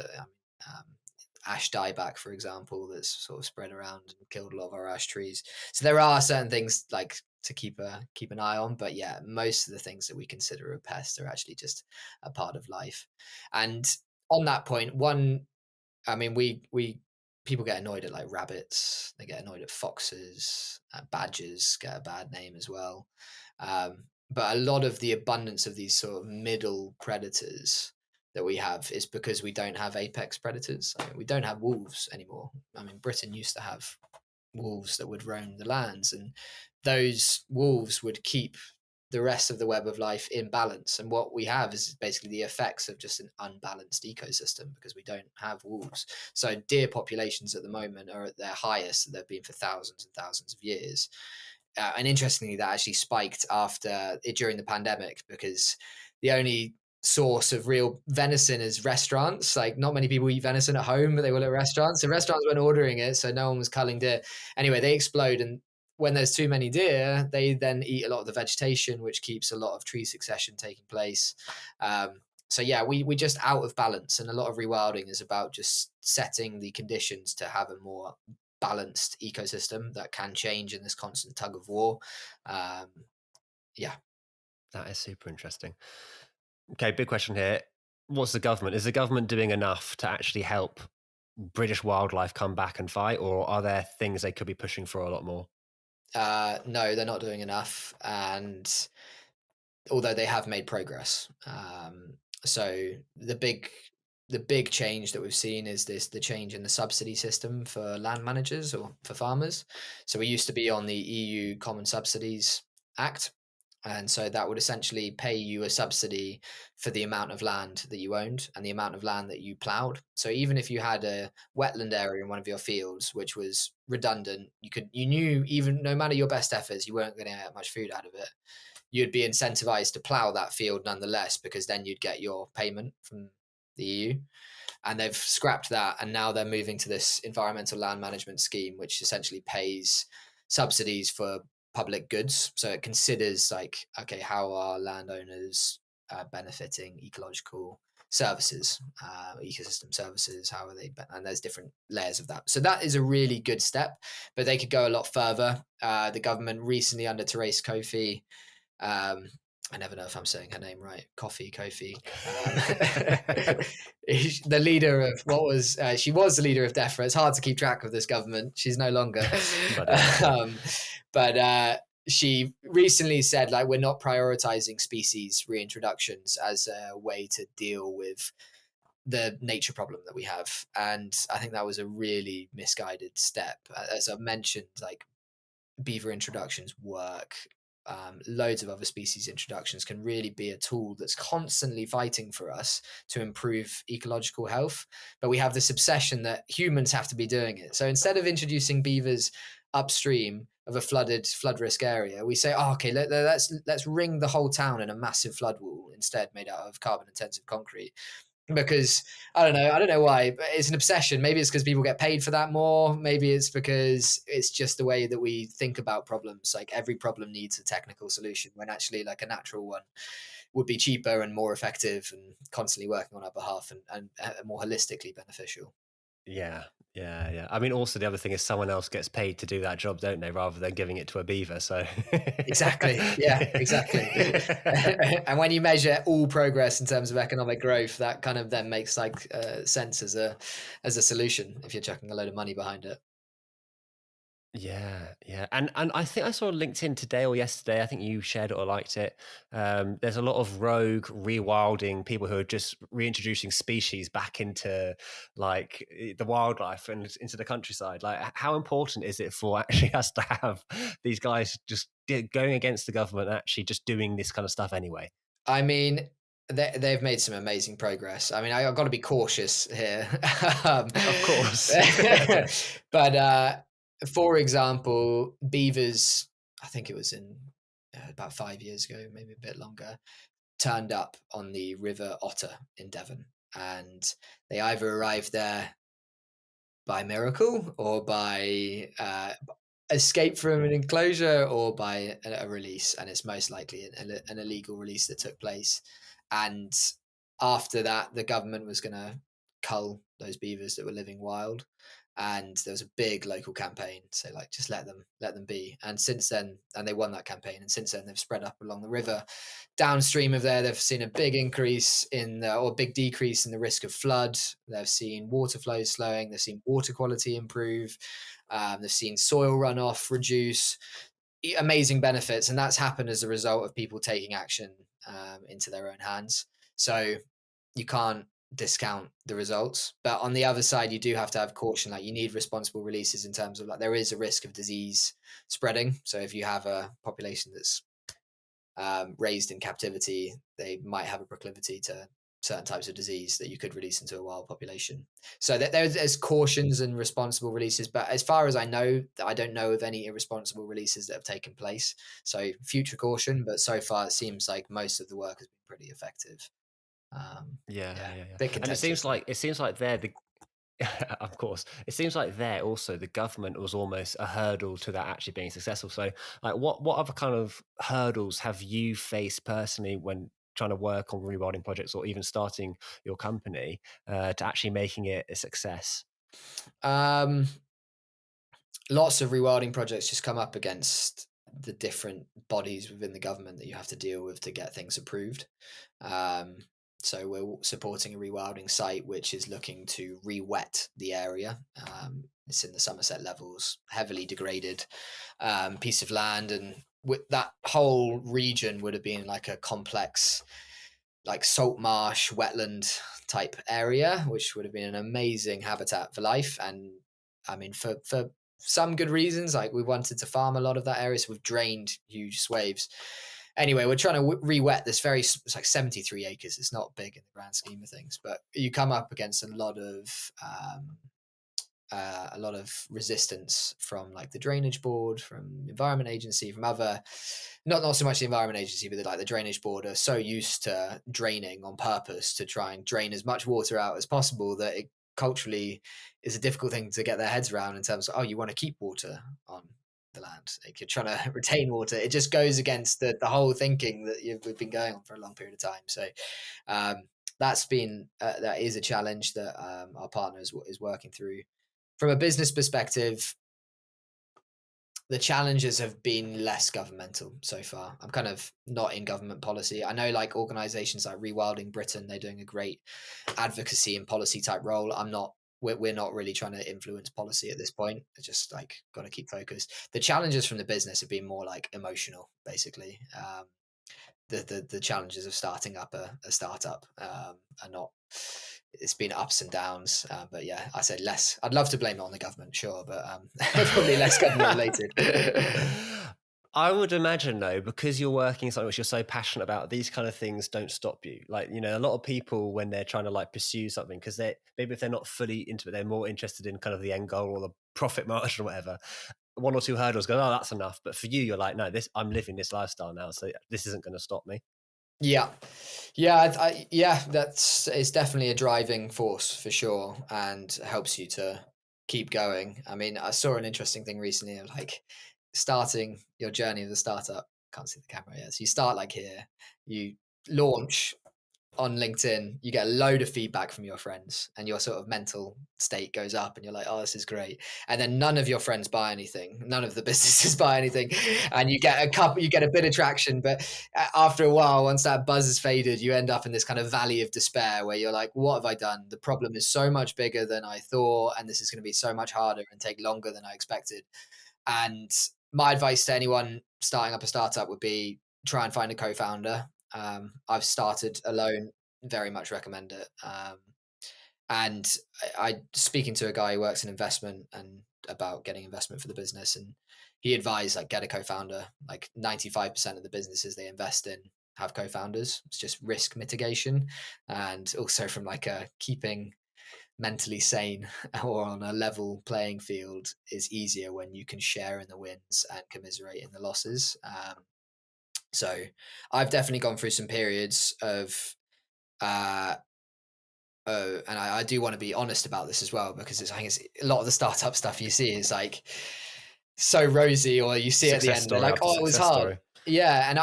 Ash dieback, for example, that's sort of spread around and killed a lot of our ash trees. So there are certain things like to keep an eye on, but yeah, most of the things that we consider a pest are actually just a part of life. And on that point, I mean, we people get annoyed at like rabbits. They get annoyed at foxes. Badgers get a bad name as well. But a lot of the abundance of these sort of middle predators that we have is because we don't have apex predators. I mean, we don't have wolves anymore. I mean, Britain used to have wolves that would roam the lands, and those wolves would keep the rest of the web of life in balance. And what we have is basically the effects of just an unbalanced ecosystem because we don't have wolves. So deer populations at the moment are at their highest that they've been for thousands and thousands of years. And interestingly, that actually spiked during the pandemic because the only source of real venison is restaurants. Like not many people eat venison at home, but they will at restaurants. So restaurants weren't ordering it, so no one was culling deer. Anyway, they explode, and when there's too many deer, they then eat a lot of the vegetation, which keeps a lot of tree succession taking place. So yeah, we just out of balance, and a lot of rewilding is about just setting the conditions to have a more balanced ecosystem that can change in this constant tug of war. Um, yeah. That is super interesting. Okay, big question here. What's the government? Is the government doing enough to actually help British wildlife come back and fight, or are there things they could be pushing for a lot more? No, they're not doing enough, and although they have made progress. So the big change that we've seen is the change in the subsidy system for land managers or for farmers. So we used to be on the EU Common Subsidies Act, and so that would essentially pay you a subsidy for the amount of land that you owned and the amount of land that you ploughed. So even if you had a wetland area in one of your fields, which was redundant, you knew even no matter your best efforts, you weren't going to get much food out of it. You'd be incentivized to plough that field nonetheless, because then you'd get your payment from the EU. And they've scrapped that, and now they're moving to this environmental land management scheme, which essentially pays subsidies for public goods. So it considers like, okay, how are landowners benefiting ecological services, ecosystem services? How are they? And there's different layers of that. So that is a really good step, but they could go a lot further. The government recently, under Therese Kofi, I never know if I'm saying her name right. Kofi. The leader of she was the leader of DEFRA. It's hard to keep track of this government. She's no longer. But she recently said, like, we're not prioritizing species reintroductions as a way to deal with the nature problem that we have. And I think that was a really misguided step. As I've mentioned, like, beaver introductions work. Loads of other species introductions can really be a tool that's constantly fighting for us to improve ecological health. But we have this obsession that humans have to be doing it. So instead of introducing beavers upstream of a flood risk area, we say, oh, okay, let's ring the whole town in a massive flood wall instead, made out of carbon intensive concrete. Because I don't know why, but it's an obsession. Maybe it's because people get paid for that more. Maybe it's because it's just the way that we think about problems. Like every problem needs a technical solution, when actually like a natural one would be cheaper and more effective and constantly working on our behalf and more holistically beneficial. Yeah. I mean, also the other thing is someone else gets paid to do that job, don't they? Rather than giving it to a beaver. So Exactly. Yeah, exactly. And when you measure all progress in terms of economic growth, that kind of then makes like sense as a solution if you're chucking a load of money behind it. Yeah. And I think I saw on LinkedIn today or yesterday, I think you shared it or liked it. There's a lot of rogue rewilding people who are just reintroducing species back into like the wildlife and into the countryside. Like, how important is it for actually us to have these guys just going against the government and actually just doing this kind of stuff anyway? I mean, they've made some amazing progress. I mean, I've got to be cautious here. Of course. But for example, beavers I think it was in about 5 years ago, maybe a bit longer, turned up on the River Otter in Devon, and they either arrived there by miracle or by escape from an enclosure or by a release, and it's most likely an illegal release that took place. And after that, the government was going to cull those beavers that were living wild, and there was a big local campaign, so like just let them be. And since then, and they won that campaign, and since then they've spread up along the river. Downstream of there, they've seen a big increase or big decrease in the risk of flood. They've seen water flows slowing. They've seen water quality improve. They've seen soil runoff reduce. Amazing benefits, and that's happened as a result of people taking action into their own hands. So you can't discount the results, but on the other side, you do have to have caution. Like, you need responsible releases in terms of, like, there is a risk of disease spreading. So if you have a population that's raised in captivity, they might have a proclivity to certain types of disease that you could release into a wild population. So that there's cautions and responsible releases, but as far as I know, I don't know of any irresponsible releases that have taken place. So future caution, but so far it seems like most of the work has been pretty effective. Yeah, Yeah, yeah, yeah. bit And contentious though. it seems like they're the of course. It seems like there also the government was almost a hurdle to that actually being successful. So, like, what other kind of hurdles have you faced personally when trying to work on rewilding projects or even starting your company to actually making it a success? Um, Lots of rewilding projects just come up against the different bodies within the government that you have to deal with to get things approved. Um, so we're supporting a rewilding site which is looking to re-wet the area. It's in the Somerset Levels, heavily degraded piece of land, and that whole region would have been like a complex, like salt marsh, wetland type area, which would have been an amazing habitat for life. And I mean, for some good reasons, like we wanted to farm a lot of that area, so we've drained huge swathes. Anyway, we're trying to re-wet this it's like 73 acres. It's not big in the grand scheme of things, but you come up against a lot of resistance from like the drainage board, from the environment agency, from other, not so much the environment agency, but like the drainage board are so used to draining on purpose to try and drain as much water out as possible that it culturally is a difficult thing to get their heads around in terms of, oh, you want to keep water on the land, like you're trying to retain water. It just goes against the whole thinking that we've been going on for a long period of time. So um, that is a challenge that our partner is working through. From a business perspective, the challenges have been less governmental so far. I'm kind of not in government policy. I know like organizations like Rewilding Britain, they're doing a great advocacy and policy type role. We're not really trying to influence policy at this point. It's just like got to keep focused. The challenges from the business have been more like emotional, basically. The challenges of starting up a startup are not, it's been ups and downs, but yeah, I said less. I'd love to blame it on the government, sure, but probably less government related. I would imagine though, because you're working something which you're so passionate about, these kind of things don't stop you. Like, you know, a lot of people when they're trying to like pursue something, because they maybe if they're not fully into it, they're more interested in kind of the end goal or the profit margin or whatever. One or two hurdles go, oh, that's enough. But for you, you're like, no, I'm living this lifestyle now, so this isn't going to stop me. Yeah, yeah, it's definitely a driving force for sure, and helps you to keep going. I mean, I saw an interesting thing recently of like starting your journey as a startup. Can't see the camera yet. So you start like here, you launch on LinkedIn, you get a load of feedback from your friends, and your sort of mental state goes up, and you're like, oh, this is great. And then none of your friends buy anything, none of the businesses buy anything, and you get a bit of traction. But after a while, once that buzz has faded, you end up in this kind of valley of despair where you're like, what have I done? The problem is so much bigger than I thought, and this is going to be so much harder and take longer than I expected. And my advice to anyone starting up a startup would be try and find a co-founder. I've started alone, very much recommend it. And I speaking to a guy who works in investment and about getting investment for the business, and he advised like get a co-founder. Like 95% of the businesses they invest in have co-founders. It's just risk mitigation, and also from like a keeping mentally sane or on a level playing field is easier when you can share in the wins and commiserate in the losses. So I've definitely gone through some periods of uh, and I do want to be honest about this as well, because I think it's a lot of the startup stuff you see is like so rosy, or you see at the Success end, they're story like, after "Oh, it was success hard." story. Yeah, and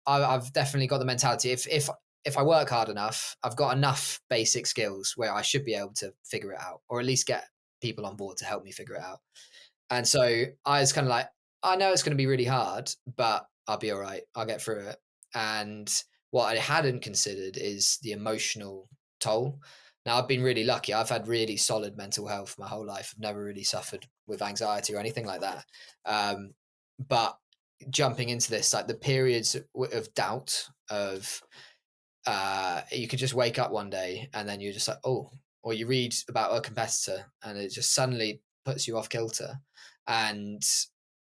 I've definitely got the mentality. If I work hard enough, I've got enough basic skills where I should be able to figure it out, or at least get people on board to help me figure it out. And so I was kind of like, I know it's going to be really hard, but I'll be all right. I'll get through it. And what I hadn't considered is the emotional toll. Now, I've been really lucky. I've had really solid mental health my whole life. I've never really suffered with anxiety or anything like that. But jumping into this, like the periods of doubt, of you could just wake up one day and then you're just like, oh, or you read about a competitor and it just suddenly puts you off kilter. And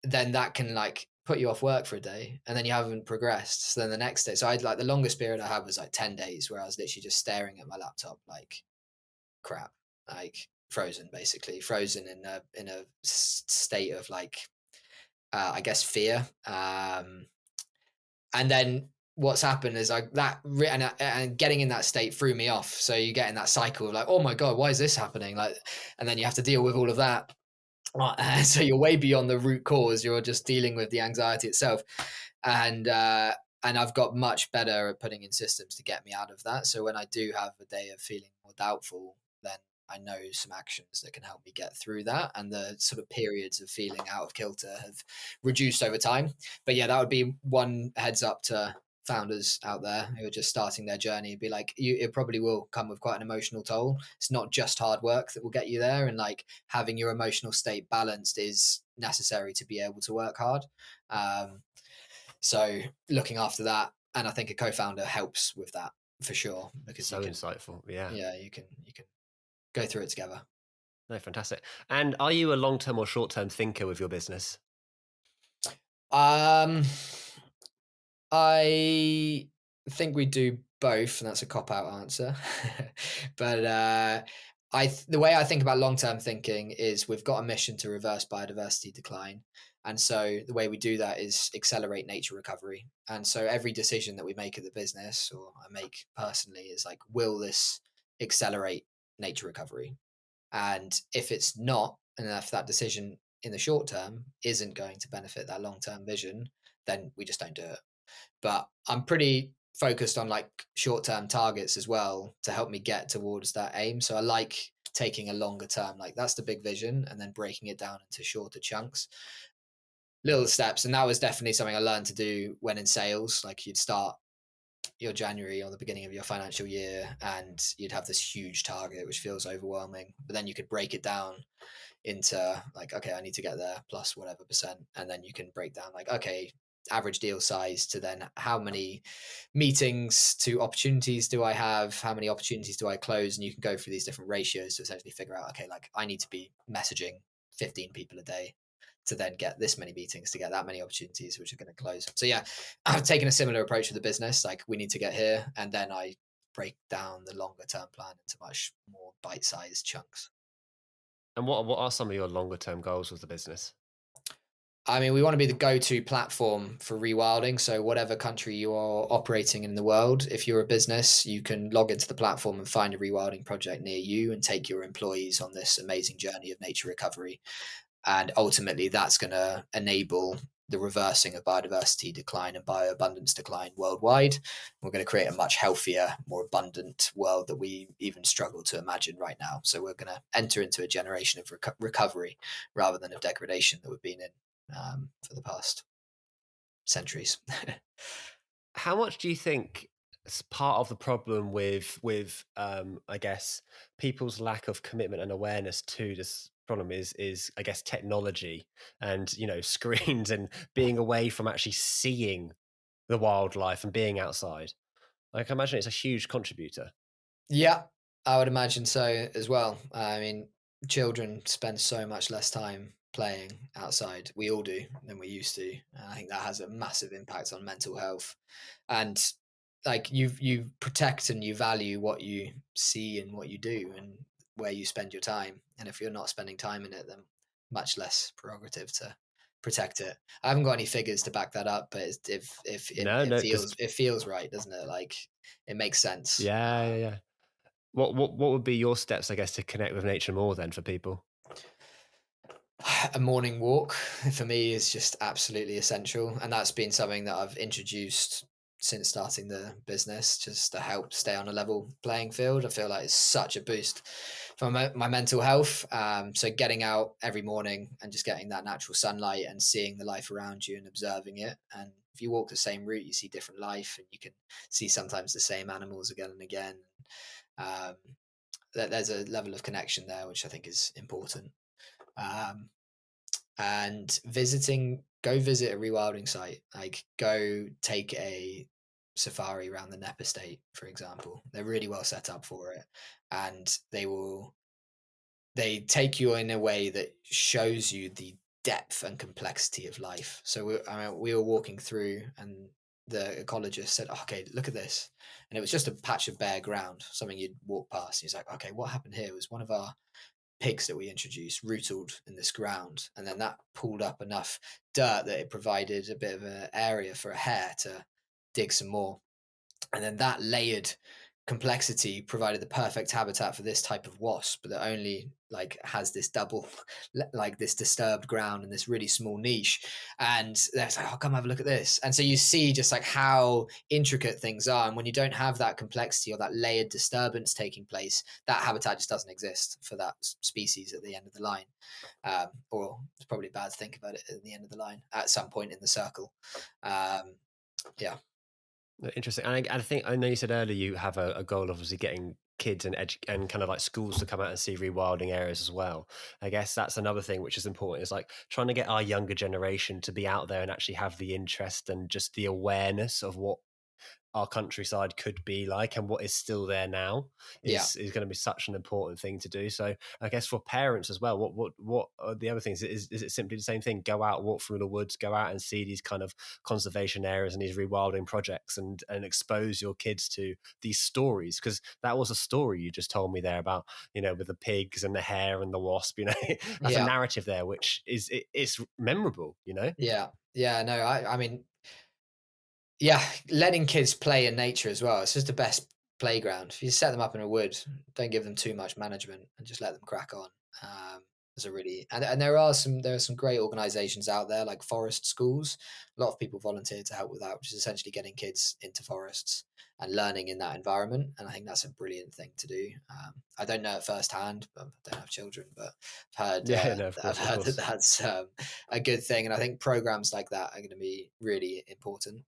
then that can like put you off work for a day and then you haven't progressed. So then the next day, so I like the longest period I had was like 10 days where I was literally just staring at my laptop like crap, like frozen, basically frozen in a state of like, I guess fear. And then what's happened is like that and getting in that state threw me off. So you get in that cycle of like, oh my god, why is this happening, like, and then you have to deal with all of that. So you're way beyond the root cause, you're just dealing with the anxiety itself. And I've got much better at putting in systems to get me out of that, so when I do have a day of feeling more doubtful, then I know some actions that can help me get through that, and the sort of periods of feeling out of kilter have reduced over time. But yeah, that would be one heads up to founders out there who are just starting their journey. Be like, it probably will come with quite an emotional toll. It's not just hard work that will get you there, and like having your emotional state balanced is necessary to be able to work hard. So looking after that, and I think a co-founder helps with that for sure, because you So can, insightful. Yeah. yeah, you can go through it together. No, fantastic. And are you a long-term or short-term thinker with your business? Um, I think we do both, and that's a cop out answer. But the way I think about long term thinking is we've got a mission to reverse biodiversity decline, and so the way we do that is accelerate nature recovery. And so every decision that we make at the business, or I make personally, is like, will this accelerate nature recovery? And if it's not, and if that decision in the short term isn't going to benefit that long term vision, then we just don't do it. But I'm pretty focused on like short term targets as well to help me get towards that aim. So I like taking a longer term, like that's the big vision, and then breaking it down into shorter chunks, little steps. And that was definitely something I learned to do when in sales. Like you'd start your January or the beginning of your financial year and you'd have this huge target which feels overwhelming, but then you could break it down into like, okay, I need to get there plus whatever percent, and then you can break down like, okay, average deal size to then how many meetings to opportunities do I have, how many opportunities do I close, and you can go through these different ratios to essentially figure out, okay, like I need to be messaging 15 people a day to then get this many meetings to get that many opportunities which are going to close. So yeah, I've taken a similar approach with the business, like we need to get here, and then I break down the longer term plan into much more bite-sized chunks. And what are some of your longer-term goals with the business? I mean, we want to be the go-to platform for rewilding. So whatever country you are operating in the world, if you're a business, you can log into the platform and find a rewilding project near you and take your employees on this amazing journey of nature recovery. And ultimately, that's going to enable the reversing of biodiversity decline and bioabundance decline worldwide. We're going to create a much healthier, more abundant world that we even struggle to imagine right now. So we're going to enter into a generation of recovery rather than of degradation that we've been in for the past centuries. How much do you think part of the problem with I guess people's lack of commitment and awareness to this problem is I guess technology and screens and being away from actually seeing the wildlife and being outside? I can imagine it's a huge contributor. Yeah, I would imagine so as well. I mean, children spend so much less time playing outside. We all do than we used to. And I think that has a massive impact on mental health. And like you protect and you value what you see and what you do. And where you spend your time. And if you're not spending time in it, then much less prerogative to protect it. I haven't got any figures to back that up, but if No, it no, because feels right, doesn't it? Like it makes sense. yeah, yeah, yeah. What would be your steps, I guess, to connect with nature more then for people? A morning walk for me is just absolutely essential, and that's been something that I've introduced since starting the business, just to help stay on a level playing field. I feel like it's such a boost for my mental health. So getting out every morning and just getting that natural sunlight and seeing the life around you and observing it. And if you walk the same route, you see different life, and you can see sometimes the same animals again and again. Um, there's a level of connection there, which I think is important. Um, and go visit a rewilding site, like go take a safari around the Nep estate, for example. They're really well set up for it, and they take you in a way that shows you the depth and complexity of life. So we were walking through, and the ecologist said, okay, look at this. And it was just a patch of bare ground, something you'd walk past. He's like, okay, what happened here was one of our pigs that we introduced rootled in this ground, and then that pulled up enough dirt that it provided a bit of an area for a hare to dig some more, and then that layered complexity provided the perfect habitat for this type of wasp that only like has this double like this disturbed ground and this really small niche. And they're like, oh, come have a look at this. And so you see just like how intricate things are, and when you don't have that complexity or that layered disturbance taking place, that habitat just doesn't exist for that species at the end of the line. Or it's probably bad to think about it at the end of the line at some point in the circle. um, yeah. Interesting. And I think I know you said earlier you have a goal of obviously getting kids and kind of like schools to come out and see rewilding areas as well. I guess that's another thing which is important, is like trying to get our younger generation to be out there and actually have the interest and just the awareness of what our countryside could be like and what is still there now Yeah. is going to be such an important thing to do. So I guess for parents as well, what are the other things? Is it simply the same thing? Go out, walk through the woods, go out and see these kind of conservation areas and these rewilding projects, and expose your kids to these stories, because that was a story you just told me there about, with the pigs and the hare and the wasp. That's a Yeah. narrative there which it's memorable. Yeah, no, I mean, yeah, letting kids play in nature as well. It's just the best playground. If you set them up in a wood, don't give them too much management and just let them crack on. There's a really and there are some great organisations out there like forest schools. A lot of people volunteer to help with that, which is essentially getting kids into forests and learning in that environment. And I think that's a brilliant thing to do. I don't know it firsthand, but I don't have children, but Yeah, no, of I've course, of heard that course. that's a good thing. And I think programs like that are going to be really important,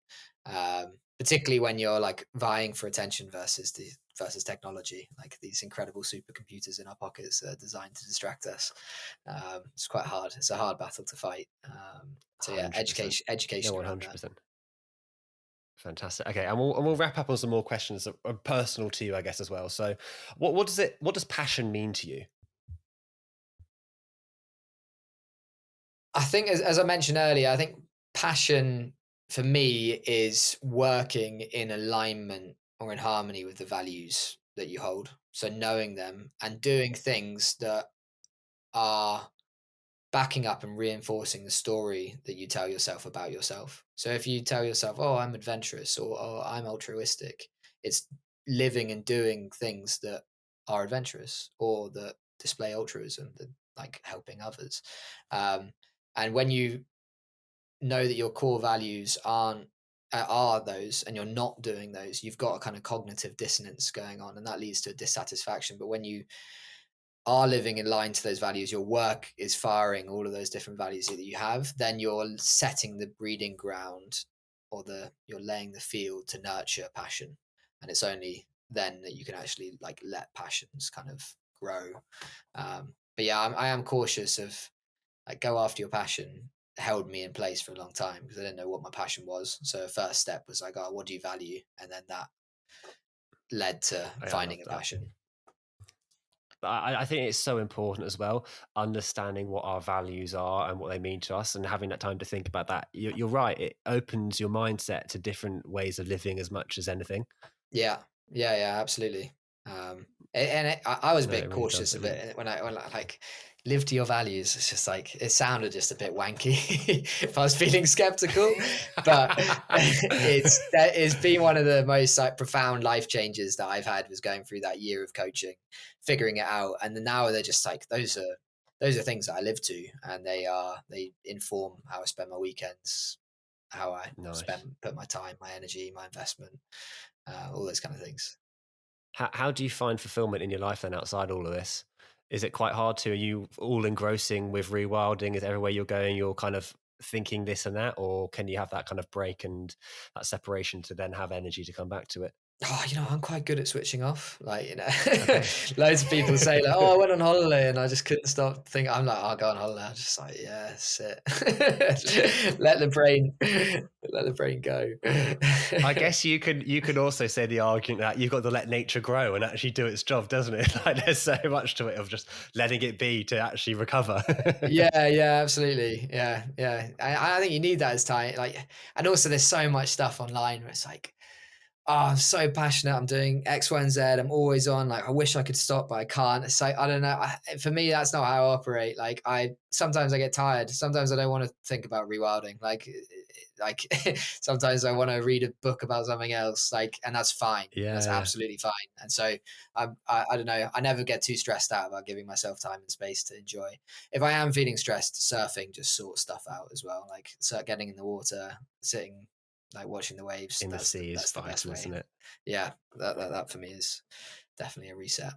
particularly when you're like vying for attention versus technology, like these incredible supercomputers in our pockets are designed to distract us. It's quite hard. It's a hard battle to fight. So yeah, 100%. No, education around that. 100%. Fantastic. Okay, and we'll wrap up on some more questions that are personal to you, I guess, as well. So, what does passion mean to you? I think, as I mentioned earlier, I think passion for me is working in alignment or in harmony with the values that you hold. So knowing them and doing things that are backing up and reinforcing the story that you tell yourself about yourself. So if you tell yourself, "Oh, I'm adventurous," or "Oh, I'm altruistic," it's living and doing things that are adventurous or that display altruism, that like helping others. Um, and when you know that your core values are those, and you're not doing those, you've got a kind of cognitive dissonance going on, and that leads to dissatisfaction. But when you are living in line to those values, your work is firing all of those different values that you have, then you're setting the breeding ground, or you're laying the field to nurture passion. And it's only then that you can actually like let passions kind of grow. But yeah, I am cautious of like go after your passion held me in place for a long time because I didn't know what my passion was. So first step was like, oh, what do you value? And then that led to I love finding a that. passion. But I think it's so important as well, understanding what our values are and what they mean to us, and having that time to think about that. You're right; it opens your mindset to different ways of living as much as anything. Yeah. Yeah, yeah, absolutely. I was a No, it bit really does. cautious of it when I like live to your values. It's just like it sounded just a bit wanky if I was feeling skeptical, but it's been one of the most like profound life changes that I've had was going through that year of coaching, figuring it out, and then now they're just like those are things that I live to, and they inform how I spend my weekends, how I Nice. put my time, my energy, my investment, all those kind of things. How do you find fulfillment in your life then outside all of this? Is it quite hard to? Are you all engrossing with rewilding? Is everywhere you're going, you're kind of thinking this and that, or can you have that kind of break and that separation to then have energy to come back to it? Oh, I'm quite good at switching off. Like, Okay. loads of people say like, "Oh, I went on holiday and I just couldn't stop thinking." I'm like, "I'll go on holiday." I'm just like, "Yeah, sit, let the brain, let the brain go." I guess you can also say the argument that you've got to let nature grow and actually do its job, doesn't it? Like there's so much to it of just letting it be to actually recover. Yeah, yeah, absolutely. Yeah, yeah. I think you need that as time. Like, and also there's so much stuff online where it's like, oh, I'm so passionate. I'm doing X, Y, and Z. I'm always on. Like, I wish I could stop, but I can't. It's like, I don't know. For me, that's not how I operate. Like, sometimes I get tired. Sometimes I don't want to think about rewilding. Like sometimes I want to read a book about something else. Like, and that's fine. That's Yeah, absolutely fine. And so I don't know. I never get too stressed out about giving myself time and space to enjoy. If I am feeling stressed, surfing just sorts stuff out as well. Like, so getting in the water, sitting like watching the waves, in the sea is that's the best vital, way. isn't it? Yeah, that for me is definitely a reset.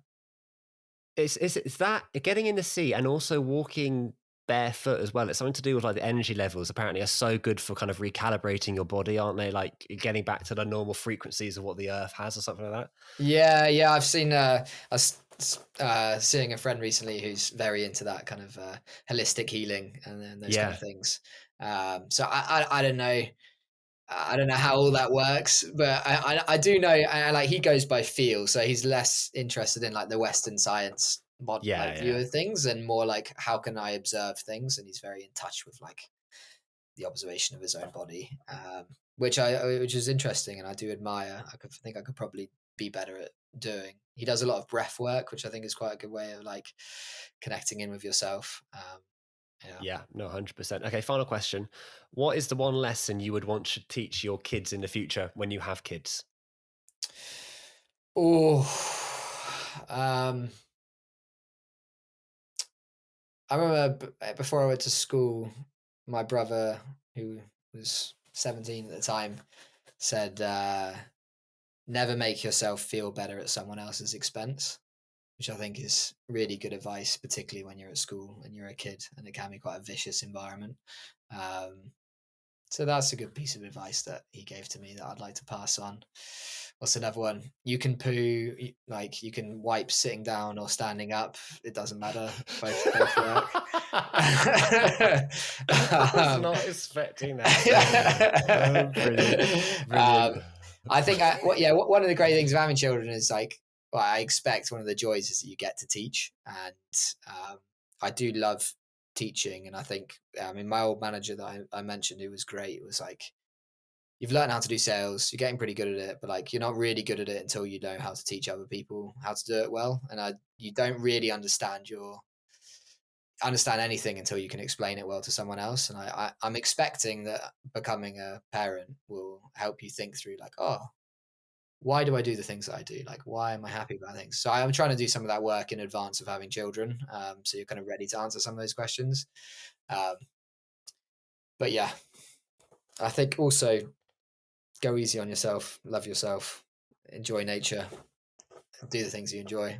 It's that getting in the sea and also walking barefoot as well. It's something to do with like the energy levels apparently are so good for kind of recalibrating your body, aren't they? Like getting back to the normal frequencies of what the earth has or something like that. Yeah, yeah, I've seen seeing a friend recently who's very into that kind of holistic healing and then those kind of Yeah, things. So I don't know. I don't know how all that works, but I do know. Like he goes by feel, so he's less interested in like the Western science yeah, like view yeah, of things, and more like how can I observe things, and he's very in touch with like the observation of his own body, which is interesting, and I do admire. I could probably be better at doing. He does a lot of breath work, which I think is quite a good way of like connecting in with yourself. Yeah. yeah. No, 100%. Okay, final question. What is the one lesson you would want to teach your kids in the future when you have kids? Oh, um, I remember before I went to school, my brother, who was 17 at the time, said, "Never make yourself feel better at someone else's expense." Which I think is really good advice, particularly when you're at school and you're a kid, and it can be quite a vicious environment. Um, so that's a good piece of advice that he gave to me that I'd like to pass on. What's another one? You can poo, like you can wipe sitting down or standing up. It doesn't matter. Both work. I was um, not expecting that. Oh, brilliant, brilliant. um, I think yeah, one of the great things of having children is like, well, I expect one of the joys is that you get to teach, and I do love teaching. And I think, I mean, my old manager that I mentioned, who was great, was like, you've learned how to do sales, you're getting pretty good at it, but like, you're not really good at it until you know how to teach other people how to do it well. And you don't really understand anything until you can explain it well to someone else. And I'm expecting that becoming a parent will help you think through like, oh, why do I do the things that I do? Like, why am I happy about things? So I'm trying to do some of that work in advance of having children. So you're kind of ready to answer some of those questions. Um, but yeah, I think also go easy on yourself, love yourself, enjoy nature, do the things you enjoy.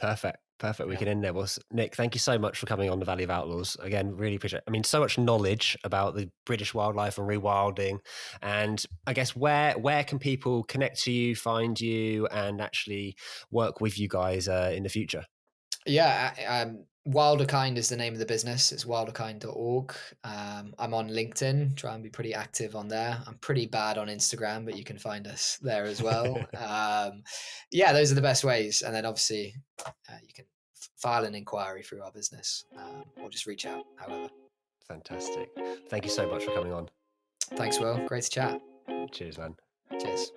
Perfect. Perfect. We Yeah. can end there. Well, Nick, thank you so much for coming on the Valley of Outlaws. Again, really appreciate it. I mean, so much knowledge about the British wildlife and rewilding. And I guess where can people connect to you, find you, and actually work with you guys in the future? Yeah, Wilderkind is the name of the business. It's wilderkind.org. I'm on LinkedIn, try and be pretty active on there. I'm pretty bad on Instagram, but you can find us there as well. Yeah, those are the best ways. And then obviously, you can file an inquiry through our business, or just reach out, however. Fantastic. Thank you so much for coming on. Thanks, Will. Great to chat. Cheers, man. Cheers.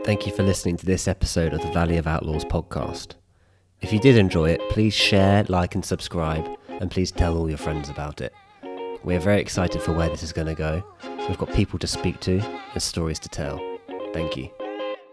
Thank you for listening to this episode of the Valley of Outlaws podcast. If you did enjoy it, please share, like and subscribe, and please tell all your friends about it. We're very excited for where this is going to go. We've got people to speak to and stories to tell. Thank you.